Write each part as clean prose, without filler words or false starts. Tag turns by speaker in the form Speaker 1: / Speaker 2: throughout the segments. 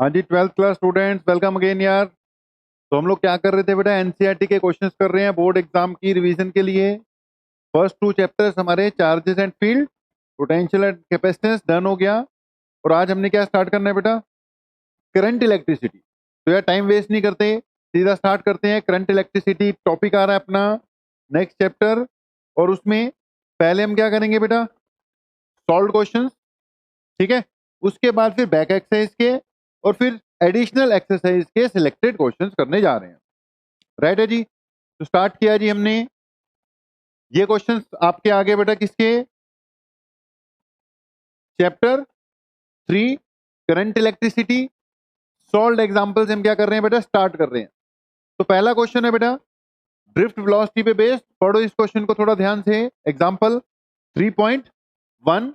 Speaker 1: हाँ जी, 12th class students, welcome again यार। तो हम लोग क्या कर रहे थे बेटा, एनसीईआरटी के क्वेश्चंस कर रहे हैं बोर्ड एग्जाम की रिवीजन के लिए। फर्स्ट 2 चैप्टर्स हमारे charges and field, potential and capacitance done हो गया। और आज हमने क्या स्टार्ट करना है बेटा, करंट इलेक्ट्रिसिटी। तो यार टाइम वेस्ट नहीं करते, सीधा स्टार्ट करते हैं। करंट इलेक्ट्रिसिटी टॉपिक आ रहा है अपना नेक्स्ट चैप्टर। और उसमें पहले हम क्या करेंगे बेटा, सॉल्व क्वेश्चंस, ठीक है। उसके बाद फिर बैक एक्सरसाइज के, और फिर एडिशनल एक्सरसाइज के सिलेक्टेड क्वेश्चंस करने जा रहे हैं। राइट है जी। तो स्टार्ट किया जी हमने। ये क्वेश्चंस आपके आगे बेटा किसके, chapter 3 current electricity. Solve example से हम क्या कर रहे हैं बेटा, स्टार्ट कर रहे हैं। तो पहला क्वेश्चन है बेटा, ड्रिफ्ट वेलोसिटी पे बेस्ड। पढ़ो इस क्वेश्चन को थोड़ा ध्यान से। एग्जांपल 3.1,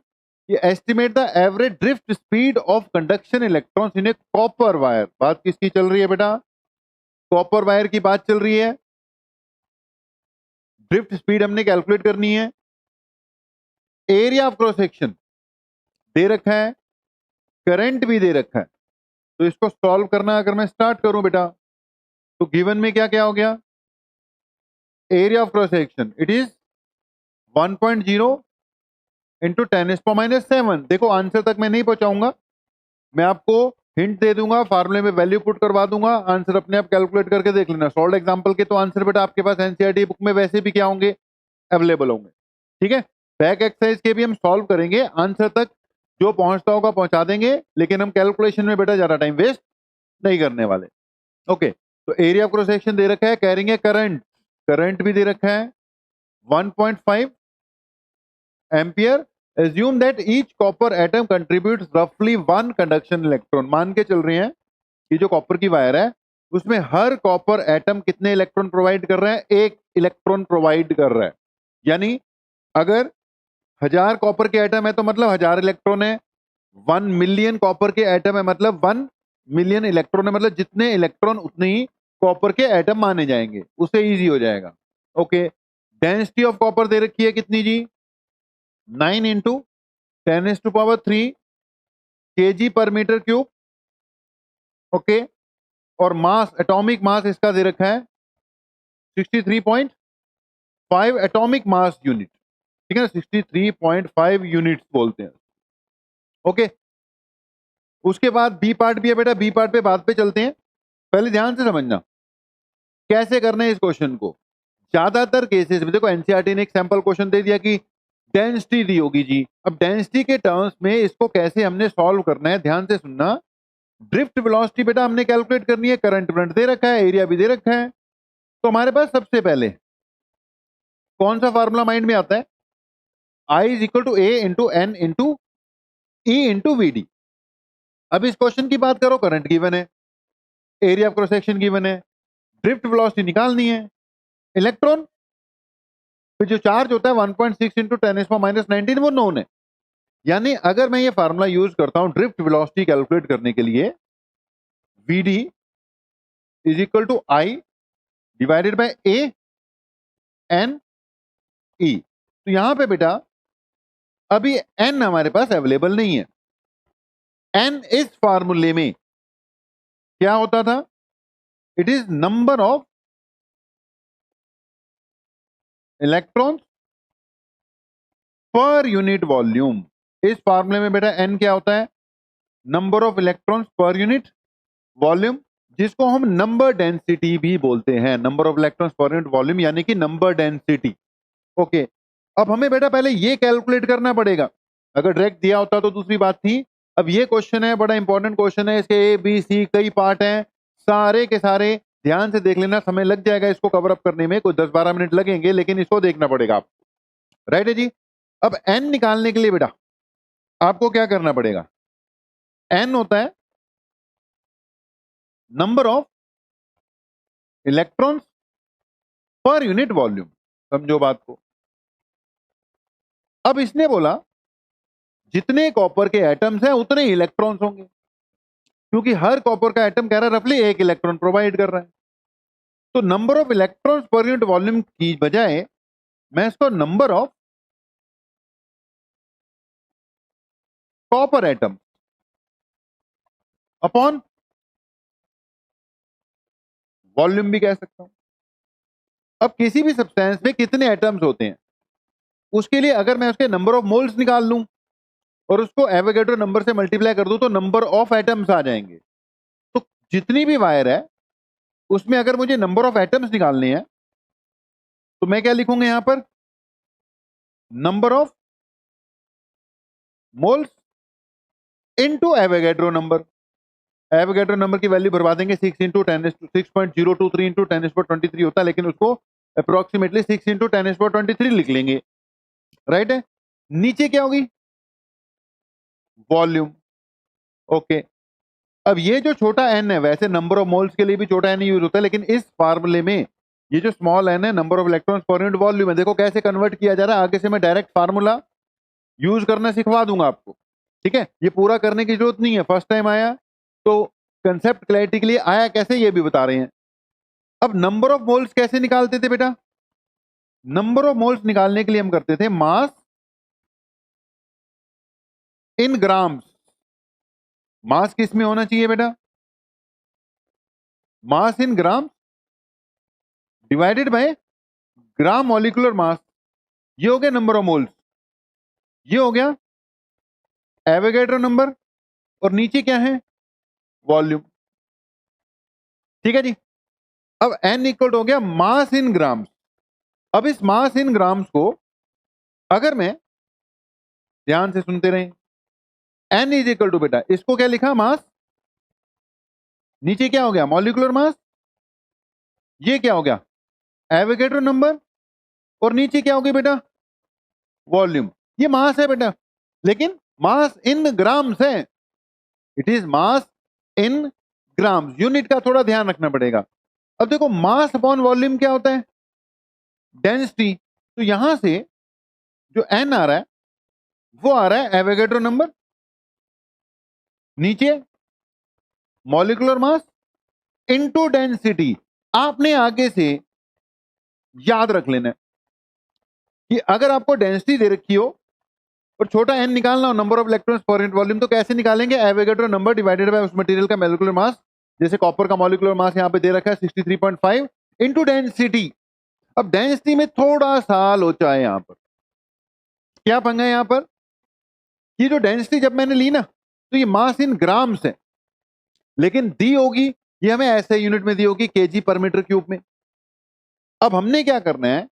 Speaker 1: ये estimate the average drift speed of conduction electrons in A copper wire. बात किसकी चल रही है बेटा, कॉपर वायर की बात चल रही है। ड्रिफ्ट स्पीड हमने कैलकुलेट करनी है। एरिया ऑफ क्रॉस सेक्शन दे रखा है, करंट भी दे रखा है। तो इसको सॉल्व करना अगर मैं स्टार्ट करूं बेटा, तो गिवन में क्या क्या हो गया, area of cross section it is 1.0 into 10⁻⁷। देखो आंसर तक मैं नहीं पहुंचाऊंगा, मैं आपको हिंट दे दूंगा, फार्मूले में वैल्यू पुट करवा दूंगा, आंसर अपने आप कैलकुलेट करके देख लेना। सॉल्व एग्जांपल के तो आंसर बेटा आपके पास एनसीईआरटी बुक में वैसे भी क्या होंगे, अवेलेबल होंगे, ठीक है। बैक एक्सरसाइज के भी हम सॉल्व करेंगे, आंसर तक जो पहुंचता होगा पहुंचा देंगे, लेकिन हम कैलकुलेशन में बेटा ज्यादा टाइम वेस्ट नहीं करने वाले। ओके, तो एरिया ऑफ क्रॉस सेक्शन दे रखा है, कह रही है करंट, करंट भी दे रखा है 1.5 ampere. Assume that each copper atom contributes रफली 1 कंडक्शन इलेक्ट्रॉन। मान के चल रहे हैं कि जो कॉपर की वायर है उसमें हर कॉपर एटम कितने इलेक्ट्रॉन प्रोवाइड कर रहा है, 1 इलेक्ट्रॉन प्रोवाइड कर रहा है। यानी अगर 1000 कॉपर के एटम है तो मतलब 1000 इलेक्ट्रॉन है। 1 मिलियन कॉपर के एटम है मतलब 1 मिलियन इलेक्ट्रॉन है, मतलब जितने इलेक्ट्रॉन उतने ही कॉपर के एटम माने जाएंगे, उससे इजी हो जाएगा। ओके, डेंसिटी ऑफ कॉपर दे रखी है कितनी जी, 9 इंटू 10⁻³ kg पर मीटर क्यूब। ओके, और मास, एटॉमिक मास इसका दे रखा है 63.5 एटॉमिक मास यूनिट, ठीक है ना, 63.5 यूनिट्स बोलते हैं। ओके, उसके बाद बी पार्ट भी है बेटा, बी पार्ट पे बाद पे चलते हैं। पहले ध्यान से समझना कैसे करना है इस क्वेश्चन को। ज्यादातर केसेस में देखो एनसीईआरटी ने एक सैंपल क्वेश्चन दे दिया कि डेंसिटी दी होगी जी। अब डेंसिटी के टर्म्स में इसको कैसे हमने सॉल्व करना है, ध्यान से सुनना। ड्रिफ्ट वेलोसिटी बेटा हमने कैलकुलेट करनी है, करंट करंट दे रखा है, एरिया भी दे रखा है। तो हमारे पास सबसे पहले कौन सा फार्मूला माइंड में आता है, I is equal to A into N into E into V D. अब इस क्वेश्चन की बात करो, करंट गिवन है, area of cross section given है, ड्रिफ्ट वेलोसिटी निकालनी है। इलेक्ट्रॉन पे जो चार्ज होता है 1.6 इंटू 10⁻⁹ वो नोन है। यानी अगर मैं ये फार्मूला यूज करता हूं ड्रिफ्ट वेलोसिटी कैलकुलेट करने के लिए, V D is equal to I divided by A N E. तो यहां पे बेटा अभी एन हमारे पास अवेलेबल नहीं है। एन इस फार्मूले में क्या होता था, it is number of electrons per unit volume. इस फार्मूले में बेटा एन क्या होता है, number of electrons per unit volume, जिसको हम नंबर डेंसिटी भी बोलते हैं। Number of electrons per unit volume यानी कि नंबर डेंसिटी। ओके, अब हमें बेटा पहले ये कैलकुलेट करना पड़ेगा। अगर डायरेक्ट दिया होता तो दूसरी बात थी। अब ये क्वेश्चन है, बड़ा इंपॉर्टेंट क्वेश्चन है, इसके ए बी सी कई पार्ट हैं, सारे के सारे ध्यान से देख लेना। समय लग जाएगा इसको कवर अप करने में, कुछ 10-12 मिनट लगेंगे, लेकिन इसको देखना पड़ेगा आपको। राइट है जी। अब एन निकालने के लिए बेटा आपको क्या करना पड़ेगा, एन होता है number of electrons per unit volume. समझो बात को। अब इसने बोला जितने कॉपर के एटम्स हैं उतने ही इलेक्ट्रॉन्स होंगे, क्योंकि हर कॉपर का एटम कह रहा है रफली 1 इलेक्ट्रॉन प्रोवाइड कर रहा है। तो number of electrons per unit volume की बजाय मैं इसको number of copper atom upon volume भी कह सकता हूं। अब किसी भी सब्सटेंस में कितने एटम्स होते हैं, उसके लिए अगर मैं उसके नंबर ऑफ मोल्स निकाल लूं और उसको एवोगैड्रो नंबर से मल्टीप्लाई कर दूं तो नंबर ऑफ एटम्स आ जाएंगे। तो जितनी भी वायर है उसमें अगर मुझे नंबर ऑफ एटम्स निकालने हैं तो मैं क्या लिखूंगा यहां पर, number of moles into Avogadro number. Avogadro number की वैल्यू भरवा देंगे 6 इंटू 6.023 इंटू 10⁻23 होता है, लेकिन उसको अप्रोक्सीमेटली 6 इंटू 10⁻23 लिख लेंगे, राइट है। नीचे क्या होगी, वॉल्यूम। ओके, अब ये जो छोटा एन है, वैसे नंबर ऑफ मोल्स के लिए भी छोटा एन यूज होता है, लेकिन इस फार्मूले में ये जो स्मॉल एन है number of electrons per unit volume है। देखो कैसे कन्वर्ट किया जा रहा है, आगे से मैं डायरेक्ट फार्मूला यूज करना सिखवा दूंगा आपको, ठीक है। ये पूरा करने की जरूरत नहीं है, फर्स्ट टाइम आया तो कंसेप्ट क्लैरिटी के लिए आया कैसे ये भी बता रहे हैं। अब नंबर ऑफ मोल्स कैसे निकालते थे बेटा, नंबर ऑफ मोल्स निकालने के लिए हम करते थे मास इन ग्राम्स। मास किस में होना चाहिए बेटा, mass in gram divided by gram molecular mass. ये हो गया नंबर ऑफ मोल्स, ये हो गया एवोगैड्रो नंबर, और नीचे क्या है, वॉल्यूम। ठीक है जी। अब n इक्वल हो गया मास इन ग्राम्स। अब इस मास इन ग्राम्स को अगर मैं, ध्यान से सुनते रहें, n इज इक्वल टू बेटा इसको क्या लिखा, मास, नीचे क्या हो गया मॉलिक्यूलर मास, ये क्या हो गया एवोगैड्रो नंबर, और नीचे क्या हो गया बेटा वॉल्यूम। ये मास है बेटा, लेकिन मास इन ग्राम्स है, it is mass in grams. Unit का थोड़ा ध्यान रखना पड़ेगा। अब देखो मास अपॉन वॉल्यूम क्या होता है, डेंसिटी। तो यहां से जो n आ रहा है वो आ रहा है एवोगैड्रो नंबर, नीचे मॉलिक्यूलर मास इनटू डेंसिटी। आपने आगे से याद रख लेना है कि अगर आपको डेंसिटी दे रखी हो और छोटा n निकालना हो, number of electrons per unit volume, तो कैसे निकालेंगे, एवोगैड्रो नंबर डिवाइडेड बाय उस मटेरियल का मॉलिक्यूलर मास। जैसे कॉपर का मॉलिक्यूलर मास यहां पे दे रखा है 63.5 इनटू डेंसिटी। अब डेंसिटी में थोड़ा सा लोचा है, यहां पर क्या पंगा है, यहां पर ये जो डेंसिटी जब मैंने ली ना तो ये मास इन ग्राम्स है, लेकिन दी होगी ये हमें ऐसे यूनिट में दी होगी केजी पर मीटर क्यूब में। अब हमने क्या करना है,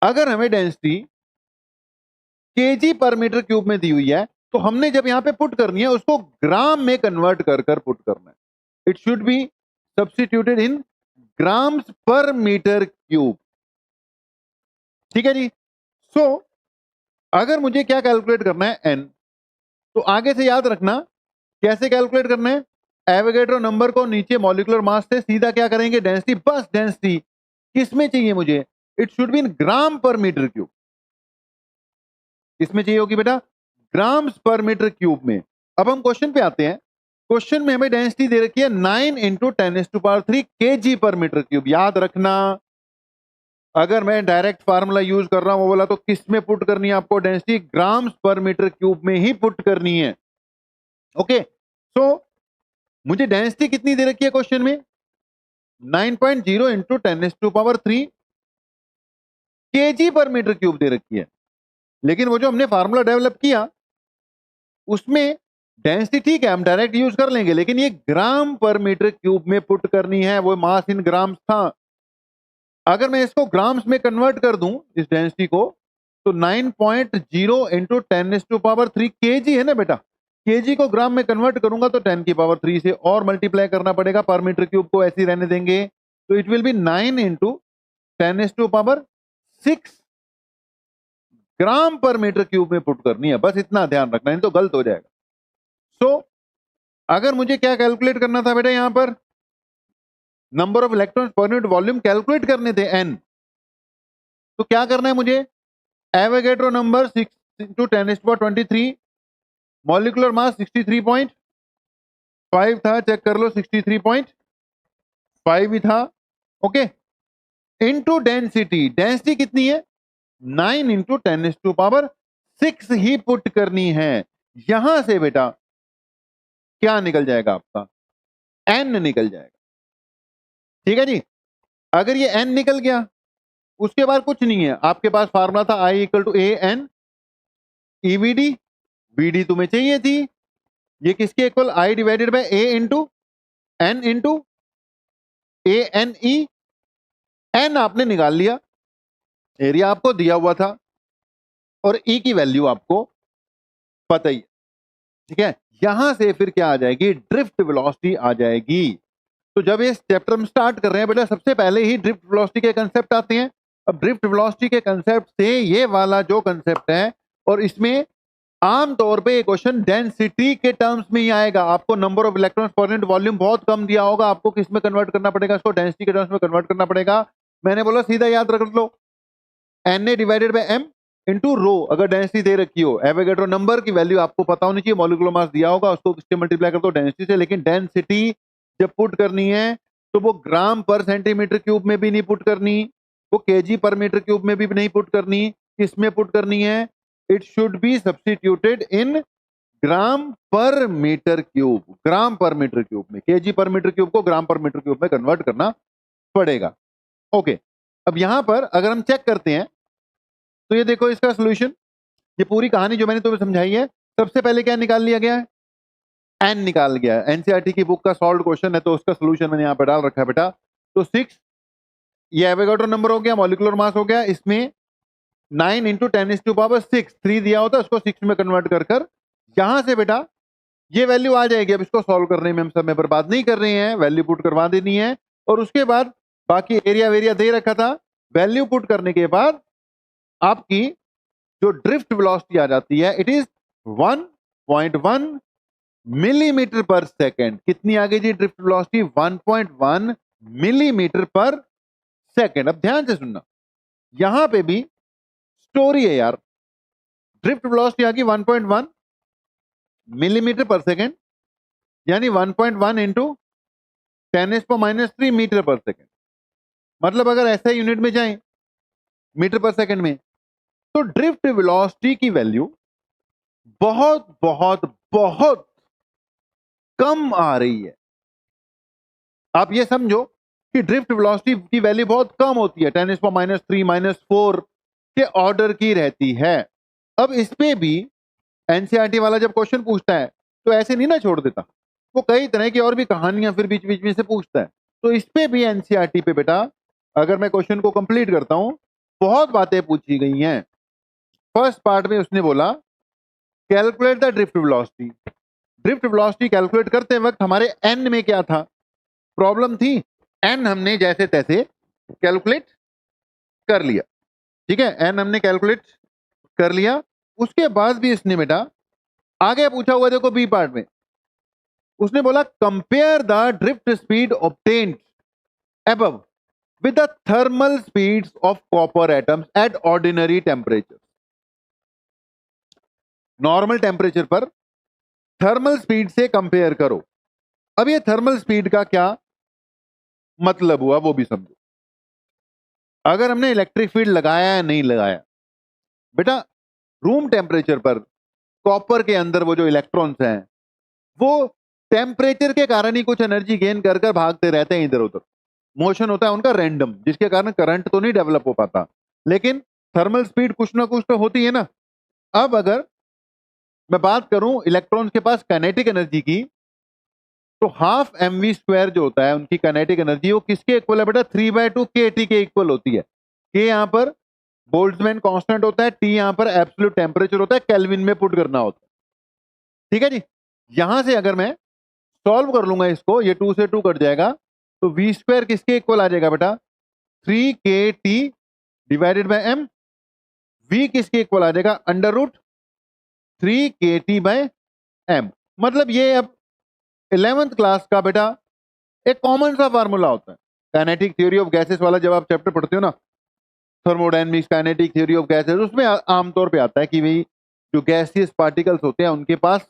Speaker 1: अगर हमें डेंसिटी केजी पर मीटर क्यूब में दी हुई है तो हमने जब यहां पे पुट करनी है उसको ग्राम में कन्वर्ट कर कर पुट करना है। It should be substituted in grams पर मीटर क्यूब। ठीक है जी। सो अगर मुझे क्या कैलकुलेट करना है एन, तो आगे से याद रखना कैसे कैलकुलेट करना है, एवोगैड्रो नंबर को नीचे मॉलिक्यूलर मास से सीधा क्या करेंगे डेंसिटी, बस डेंसिटी किसमें चाहिए मुझे, इट शुड बी इन ग्राम पर मीटर क्यूब। किसमें चाहिए होगी बेटा, ग्राम्स पर मीटर क्यूब में। अब हम क्वेश्चन पे आते हैं। क्वेश्चन में हमें डेंसिटी दे रखी है 9 इंटू 10⁻³ kg पर मीटर क्यूब। याद रखना अगर मैं डायरेक्ट फार्मूला यूज कर रहा हूं वो बोला तो किस में पुट करनी है आपको, डेंसिटी ग्राम्स पर मीटर क्यूब में ही पुट करनी है। ओके, सो मुझे डेंसिटी कितनी दे रखी है क्वेश्चन में, 9.0 इंटू 10⁻³ kg पर मीटर क्यूब दे रखी है। लेकिन वो जो हमने फार्मूला डेवलप किया उसमें डेंसिटी ठीक है हम डायरेक्ट यूज कर लेंगे, लेकिन ये ग्राम पर मीटर क्यूब में पुट करनी है, वो मास इन ग्राम्स था। अगर मैं इसको ग्राम्स में कन्वर्ट कर दूं इस डेंसिटी को, तो 9.0 इंटू 10⁻³ kg है ना बेटा, kg को ग्राम में कन्वर्ट करूंगा तो 10⁻³ से और मल्टीप्लाई करना पड़ेगा, पर मीटर क्यूब को ऐसे ही रहने देंगे, तो इट विल बी 9 इंटू 10⁻6 ग्राम पर मीटर क्यूब में पुट करनी है। बस इतना ध्यान रखना, नहीं तो गलत हो जाएगा। सो अगर मुझे क्या कैलकुलेट करना था बेटा, यहां पर number of electrons per unit volume calculate करने थे n, तो क्या करना है मुझे, Avogadro number 6 into 10⁻23, molecular mass 63.5 था, चेक कर लो 63.5 ही था। ओके, इनटू डेंसिटी, डेंसिटी कितनी है 9 इंटू 10⁻6 ही पुट करनी है। यहां से बेटा क्या निकल जाएगा आपका, n निकल जाएगा। ठीक है जी। अगर ये n निकल गया, उसके बाद कुछ नहीं है, आपके पास फार्मूला था I equal to A N E V D, V D तुम्हें चाहिए थी, ये किसके इक्वल, I divided by A into N into A N E, N आपने निकाल लिया, एरिया आपको दिया हुआ था और ई की वैल्यू आपको पता ही है, ठीक है। यहां से फिर क्या आ जाएगी, ड्रिफ्ट वेलोसिटी आ जाएगी। तो जब ये चैप्टर हम स्टार्ट कर रहे हैं बेटा, सबसे पहले ही ड्रिफ्ट वेलोसिटी के कंसेप्ट आते हैं। अब ड्रिफ्ट वेलोसिटी के कंसेप्ट से ये वाला जो कंसेप्ट है, और इसमें आमतौर पे ये क्वेश्चन डेंसिटी के टर्म्स में ही आएगा। आपको number of electrons per unit volume बहुत कम दिया होगा, आपको किस में कन्वर्ट करना पड़ेगा, इसको डेंसिटी के टर्म्स में कन्वर्ट करना पड़ेगा। मैंने बोला सीधा याद रख लो, Na divided by m into rho, अगर डेंसिटी दे रखी हो, एवोगैड्रो नंबर की वैल्यू आपको पता होनी चाहिए, मॉलिक्यूलर मास दिया होगा, उसको किससे मल्टीप्लाई कर दो, डेंसिटी से। लेकिन डेंसिटी जब पुट करनी है तो वो ग्राम पर सेंटीमीटर क्यूब में भी नहीं पुट करनी, वो केजी पर मीटर क्यूब में भी नहीं पुट करनी, किसमें पुट करनी है, इट शुड बी सब्स्टिट्यूटेड इन ग्राम पर मीटर क्यूब, ग्राम पर मीटर क्यूब में, केजी पर मीटर क्यूब को ग्राम पर मीटर क्यूब में कन्वर्ट करना पड़ेगा। ओके, अब यहां पर अगर हम चेक करते हैं तो ये देखो इसका सॉल्यूशन, ये पूरी कहानी जो मैंने तुम्हें समझाई है, सबसे पहले क्या निकाल लिया गया है, एन निकाल गया है। एनसीईआरटी की बुक का सॉल्व क्वेश्चन है तो उसका सॉल्यूशन मैंने यहां पर डाल रखा है बेटा। तो 6, ये एवोगैड्रो नंबर हो गया, मॉलिक्यूलर मास हो गया, इसमें 9 इंटू 10⁻⁶ 3 दिया होता है, उसको 6 में कन्वर्ट कर कर यहां से बेटा ये वैल्यू आ जाएगी। अब इसको सॉल्व करने में हम समय बर्बाद नहीं कर रहे हैं, वैल्यू पुट करवा देनी है, और उसके बाद बाकी एरिया वेरिया दे रखा था, वैल्यू पुट करने के बाद आपकी जो ड्रिफ्ट वेलोसिटी आ जाती है, इट इज 1.1 मिलीमीटर पर सेकेंड। कितनी आ गई जी ड्रिफ्ट वेलोसिटी, 1.1 मिलीमीटर पर सेकेंड। अब ध्यान से सुनना, यहां पे भी स्टोरी है यार, ड्रिफ्ट वेलोसिटी आ गई 1.1 मिलीमीटर पर सेकेंड, यानी 1.1 इंटू 10⁻³ मीटर पर सेकेंड। मतलब अगर ऐसा यूनिट में जाएं मीटर पर सेकेंड में, तो ड्रिफ्ट वेलोसिटी की वैल्यू बहुत बहुत बहुत कम आ रही है। आप ये समझो कि ड्रिफ्ट वेलोसिटी की वैल्यू बहुत कम होती है, 10⁻³ -4 के ऑर्डर की रहती है। अब इस पे भी एनसीईआरटी वाला जब क्वेश्चन पूछता है तो ऐसे नहीं ना छोड़ देता, वो कई तरह की और भी कहानियां फिर बीच बीच में से पूछता है। तो इस पे भी एनसीईआरटी पे बेटा, अगर मैं क्वेश्चन को कंप्लीट करता हूं, बहुत बातें पूछी गई हैं। फर्स्ट पार्ट में उसने बोला calculate the drift velocity. Drift velocity calculate करते वक्त हमारे एन में क्या था, प्रॉब्लम थी, एन हमने जैसे तैसे कैलकुलेट कर लिया, ठीक है, एन हमने कैलकुलेट कर लिया। उसके बाद भी इसने बेटा आगे पूछा हुआ, देखो बी पार्ट में उसने बोला compare the drift speed obtained above with the thermal speeds of copper atoms at ordinary temperature. Normal temperature पर थर्मल स्पीड से कंपेयर करो। अब ये थर्मल स्पीड का क्या मतलब हुआ वो भी समझो। अगर हमने इलेक्ट्रिक फील्ड लगाया या नहीं लगाया, बेटा रूम टेम्परेचर पर कॉपर के अंदर वो जो इलेक्ट्रॉन्स हैं वो टेम्परेचर के कारण ही कुछ एनर्जी गेन कर कर भागते रहते हैं इधर उधर, मोशन होता है उनका रैंडम, जिसके कारण करंट तो नहीं डेवलप हो पाता, लेकिन थर्मल स्पीड कुछ ना कुछ तो होती है ना। अब अगर मैं बात करूं इलेक्ट्रॉन्स के पास काइनेटिक एनर्जी की, तो हाफ mv² जो होता है उनकी काइनेटिक एनर्जी, वो किसके इक्वल है बेटा, 3/2 kT के इक्वल होती है। के यहां पर बोल्ट्जमैन कांस्टेंट होता है, टी यहां पर एब्सोल्यूट टेम्परेचर होता है, केल्विन में पुट करना होता है, ठीक है जी। यहां से अगर मैं सॉल्व कर लूंगा इसको, ये 2 से 2 कट जाएगा, तो v² किसके इक्वल आ जाएगा बेटा, 3kT divided by m। v किसके इक्वल आ जाएगा, √3kT/m। मतलब ये अब 11th क्लास का बेटा एक कॉमन सा फार्मूला होता है, काइनेटिक थ्योरी ऑफ गैसेस वाला, जब आप चैप्टर पढ़ते हो ना, thermodynamics, kinetic theory of gases, उसमें आमतौर पे आता है कि भाई जो गैसियस पार्टिकल्स होते हैं उनके पास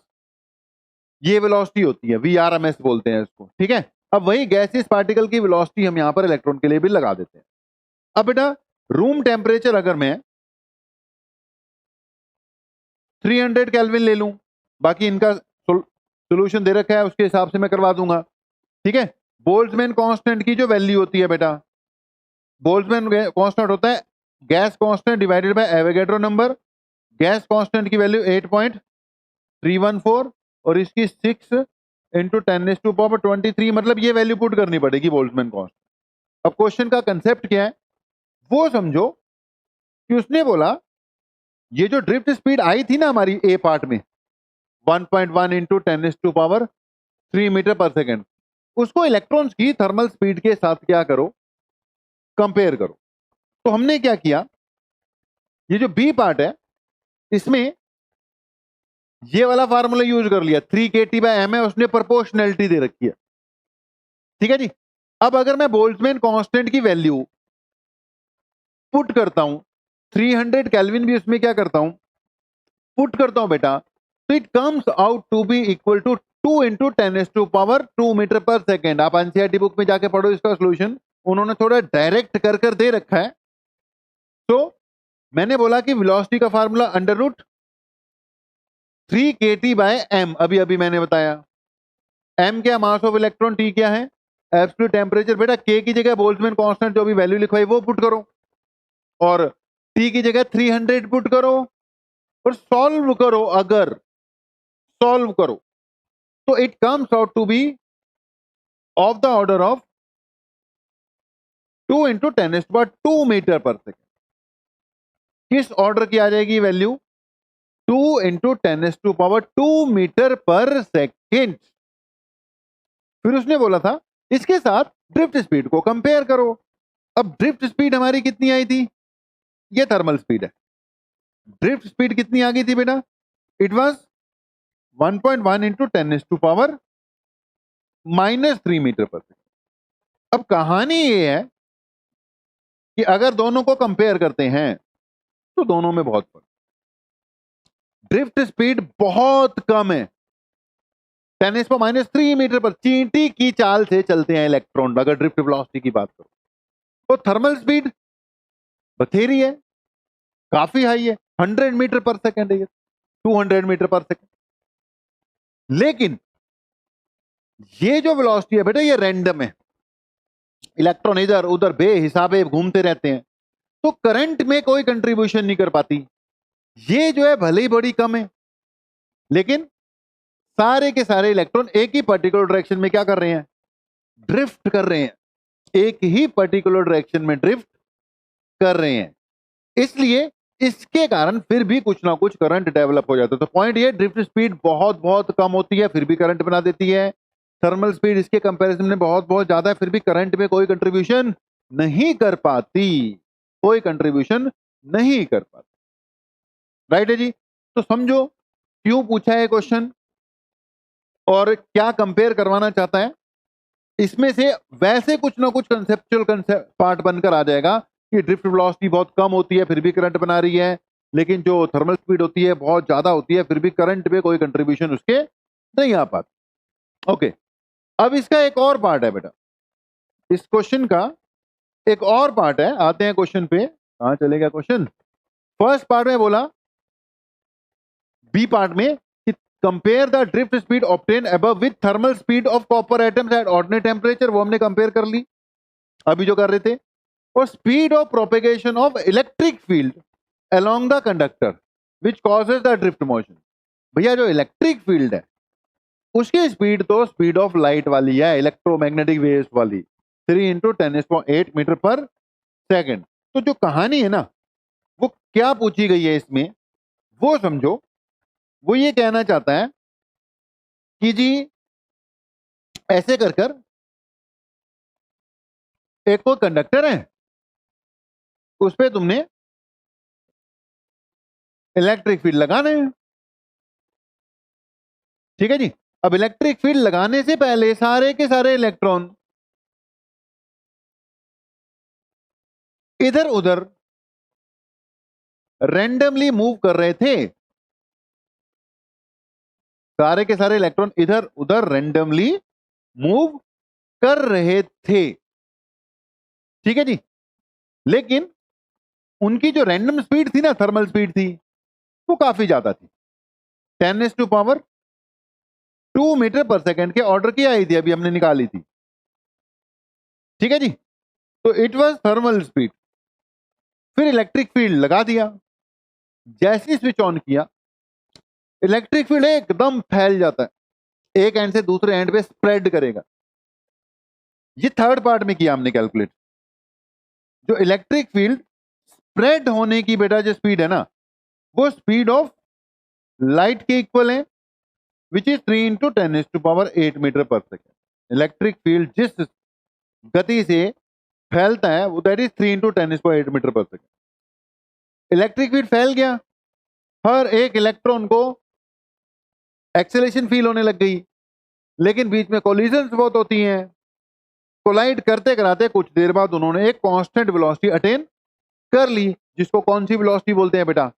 Speaker 1: ये वेलोसिटी होती है, VRMS बोलते हैं इसको, ठीक है। अब वही गैसियस पार्टिकल की वेलोसिटी हम यहां पर इलेक्ट्रॉन के लिए भी लगा देते हैं। अब बेटा रूम टेम्परेचर अगर मैं 300 केल्विन ले लूं, बाकी इनका सोल्यूशन दे रखा है उसके हिसाब से मैं करवा दूंगा, ठीक है। बोल्ट्जमैन कांस्टेंट की जो वैल्यू होती है बेटा, बोल्ट्जमैन कांस्टेंट होता है gas constant divided by Avogadro number. Gas constant की वैल्यू 8.314 और इसकी 6 इंटू 10⁻23, मतलब ये वैल्यू पुट करनी पड़ेगी बोल्ट्जमैन कांस्टेंट। अब क्वेश्चन का कंसेप्ट क्या है वो समझो कि उसने बोला ये जो ड्रिफ्ट स्पीड आई थी ना हमारी ए पार्ट में 1.1 इंटू 10⁻³ मीटर पर सेकेंड, उसको इलेक्ट्रॉन्स की थर्मल स्पीड के साथ क्या करो, कंपेयर करो। तो हमने क्या किया, ये जो बी पार्ट है इसमें ये वाला फार्मूला यूज कर लिया, 3kT/m है, उसने प्रोपोर्शनैलिटी दे रखी है, ठीक है जी। अब अगर मैं बोल्ट्जमैन कांस्टेंट की वैल्यू पुट करता हूं, 300 केल्विन भी उसमें क्या करता हूं, पुट करता हूं बेटा, तो it comes out to be equal to 2 into 10⁻² metre पर सेकेंड। आप एनसीईआरटी बुक में जाके पढ़ो इसका सोल्यूशन, उन्होंने थोड़ा डायरेक्ट कर दे रखा है। तो मैंने बोला कि वेलोसिटी का फार्मूला √3kT/m, अभी मैंने बताया। m क्या, मास ऑफ इलेक्ट्रॉन, t क्या है, एब्सोल्यूट टेम्परेचर। बेटा k की जगह बोल्ट्जमैन कांस्टेंट जो भी वैल्यू लिखवाई वो पुट करो और t की जगह 300 पुट करो और सॉल्व करो। अगर सॉल्व करो तो it comes out to be of the order of 2 into 10⁻² metre पर सेकेंड। किस ऑर्डर की आ जाएगी वैल्यू, 2 इंटू 10⁻² मीटर पर सेकेंड। फिर उसने बोला था इसके साथ ड्रिफ्ट स्पीड को कंपेयर करो। अब ड्रिफ्ट स्पीड हमारी कितनी आई थी, ये थर्मल स्पीड है, ड्रिफ्ट स्पीड कितनी आ गई थी बेटा, इट वाज 1.1 इंटू 10⁻³ मीटर पर सेकेंड। अब कहानी ये है कि अगर दोनों को कंपेयर करते हैं तो दोनों में बहुत फर्क, ड्रिफ्ट स्पीड बहुत कम है, 10⁻³ मीटर पर, चींटी की चाल से चलते हैं इलेक्ट्रॉन अगर ड्रिफ्ट वेलोसिटी की बात करो। तो थर्मल स्पीड बथेरी है, काफी हाई है, 100 मीटर पर सेकेंड है, 200 मीटर पर सेकेंड। लेकिन ये जो वेलोसिटी है बेटा ये रैंडम है, इलेक्ट्रॉन इधर उधर बेहिसाबे घूमते रहते हैं, तो करंट में कोई कंट्रीब्यूशन नहीं कर पाती। ये जो है भले ही बड़ी कम है, लेकिन सारे के सारे इलेक्ट्रॉन एक ही पर्टिकुलर डायरेक्शन में क्या कर रहे हैं, ड्रिफ्ट कर रहे हैं, एक ही पर्टिकुलर डायरेक्शन में ड्रिफ्ट कर रहे हैं। इसलिए इसके कारण फिर भी कुछ ना कुछ करंट डेवलप हो जाता है। तो पॉइंट ये, ड्रिफ्ट स्पीड बहुत बहुत कम होती है फिर भी करंट बना देती है, थर्मल स्पीड इसके कंपैरिजन में बहुत बहुत ज्यादा है फिर भी करंट में कोई कंट्रीब्यूशन नहीं कर पाती, कोई कंट्रीब्यूशन नहीं कर पाती। राइट है जी। तो समझो क्यों पूछा है क्वेश्चन और क्या कंपेयर करवाना चाहता है, इसमें से वैसे कुछ ना कुछ कंसेप्चुअल पार्ट बनकर आ जाएगा कि ड्रिफ्ट वेलोसिटी बहुत कम होती है फिर भी करंट बना रही है, लेकिन जो थर्मल स्पीड होती है बहुत ज्यादा होती है फिर भी करंट में कोई कंट्रीब्यूशन उसके नहीं आ पाता। ओके, अब इसका एक और पार्ट है बेटा, इस क्वेश्चन का एक और पार्ट है, आते हैं क्वेश्चन पे। कहां चले गया क्वेश्चन, फर्स्ट पार्ट में बोला, बी पार्ट में कि compare the drift speed obtain above with thermal speed of copper atoms at ordinary temperature, वो हमने कंपेयर कर ली अभी जो कर रहे थे, और speed of propagation of electric field along the conductor which causes the drift motion. भैया जो इलेक्ट्रिक फील्ड है उसकी स्पीड तो स्पीड ऑफ लाइट वाली है, इलेक्ट्रोमैग्नेटिक वेव्स वाली, 3 इंटू 10⁸ मीटर पर सेकेंड। तो जो कहानी है ना वो क्या पूछी गई है इसमें वो समझो, वो ये कहना चाहता है कि जी ऐसे कर कर एक कोई कंडक्टर है उस पे तुमने इलेक्ट्रिक फील्ड लगाना है, ठीक है जी। अब इलेक्ट्रिक फील्ड लगाने से पहले सारे के सारे इलेक्ट्रॉन इधर उधर रैंडमली मूव कर रहे थे, सारे के सारे इलेक्ट्रॉन इधर उधर रैंडमली मूव कर रहे थे, ठीक है जी। लेकिन उनकी जो रैंडम स्पीड थी ना, थर्मल स्पीड थी, वो काफी ज्यादा थी, 10⁻² मीटर पर सेकेंड के ऑर्डर की आई थी, अभी हमने निकाली थी। ठीक है जी। तो इट वाज थर्मल स्पीड। फिर इलेक्ट्रिक फील्ड लगा दिया, जैसे स्विच ऑन किया इलेक्ट्रिक फील्ड एकदम फैल जाता है, एक एंड से दूसरे एंड पे स्प्रेड करेगा। ये थर्ड पार्ट में किया हमने कैलकुलेट। जो इलेक्ट्रिक फील्ड स्प्रेड होने की बेटा जो स्पीड है ना, वो स्पीड ऑफ लाइट के इक्वल है, विच इज 3 इंटू 10⁸ मीटर पर सेकेंड। इलेक्ट्रिक फील्ड जिस गति से फैलता है वो दैट इज 3 इंटू 10⁸ मीटर पर सेकेंड। इलेक्ट्रिक फील्ड फैल गया, हर एक इलेक्ट्रॉन को एक्सेलेरेशन फील होने लग गई, लेकिन बीच में कोलिजन्स बहुत होती हैं। कोलाइड करते कराते कुछ देर बाद उन्होंने एक कांस्टेंट वेलोसिटी अटेन कर ली, जिसको कौन सी वेलोसिटी बोलते हैं बेटा?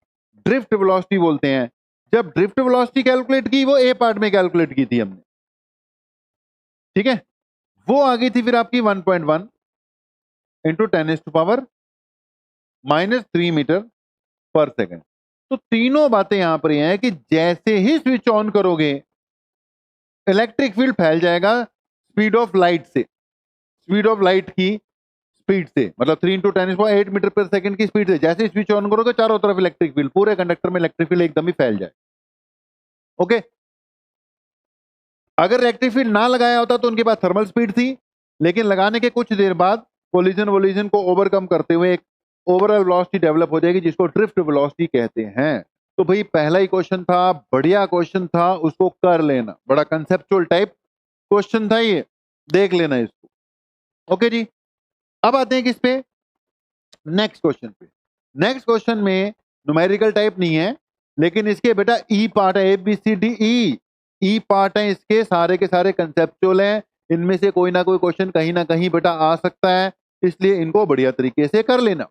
Speaker 1: ड्रिफ्ट वेलोसिटी बोलते हैं। जब ड्रिफ्ट वेलोसिटी कैलकुलेट की, वो ए पार्ट में कैलकुलेट की थी हमने, ठीक है। वो आ गई थी फिर आपकी 1.1 इंटू 10⁻³ मीटर पर सेकेंड। तो तीनों बातें यहां पर यह है कि जैसे ही स्विच ऑन करोगे इलेक्ट्रिक फील्ड फैल जाएगा स्पीड ऑफ लाइट से, स्पीड ऑफ लाइट की स्पीड से, मतलब 3 इंटू 10⁸ मीटर पर सेकेंड की स्पीड से। जैसे स्विच ऑन करोगे चारों तरफ इलेक्ट्रिक फील्ड, पूरे कंडक्टर में इलेक्ट्रिक फील्ड एकदम ही फैल जाए। ओके, अगर इलेक्ट्रिक फील्ड ना लगाया होता तो उनके पास थर्मल स्पीड थी, लेकिन लगाने के कुछ देर बाद कोलिजन वोलिजन को ओवरकम करते हुए एक ओवरऑल वेलोसिटी डेवलप हो जाएगी, जिसको ड्रिफ्ट वेलोसिटी कहते हैं। तो भाई पहला ही क्वेश्चन था, बढ़िया क्वेश्चन था, उसको कर लेना, बड़ा कंसेप्चुअल टाइप क्वेश्चन था ये, देख लेना इसको। ओके जी, अब आते हैं किस पे? नेक्स्ट क्वेश्चन पे। नेक्स्ट क्वेश्चन में न्यूमेरिकल टाइप नहीं है, लेकिन इसके बेटा ई पार्ट है, ABCD ई पार्ट है इसके, सारे के सारे कंसेप्चुअल हैं। इनमें से कोई ना कोई क्वेश्चन कहीं ना कहीं बेटा आ सकता है, इसलिए इनको बढ़िया तरीके से कर लेना।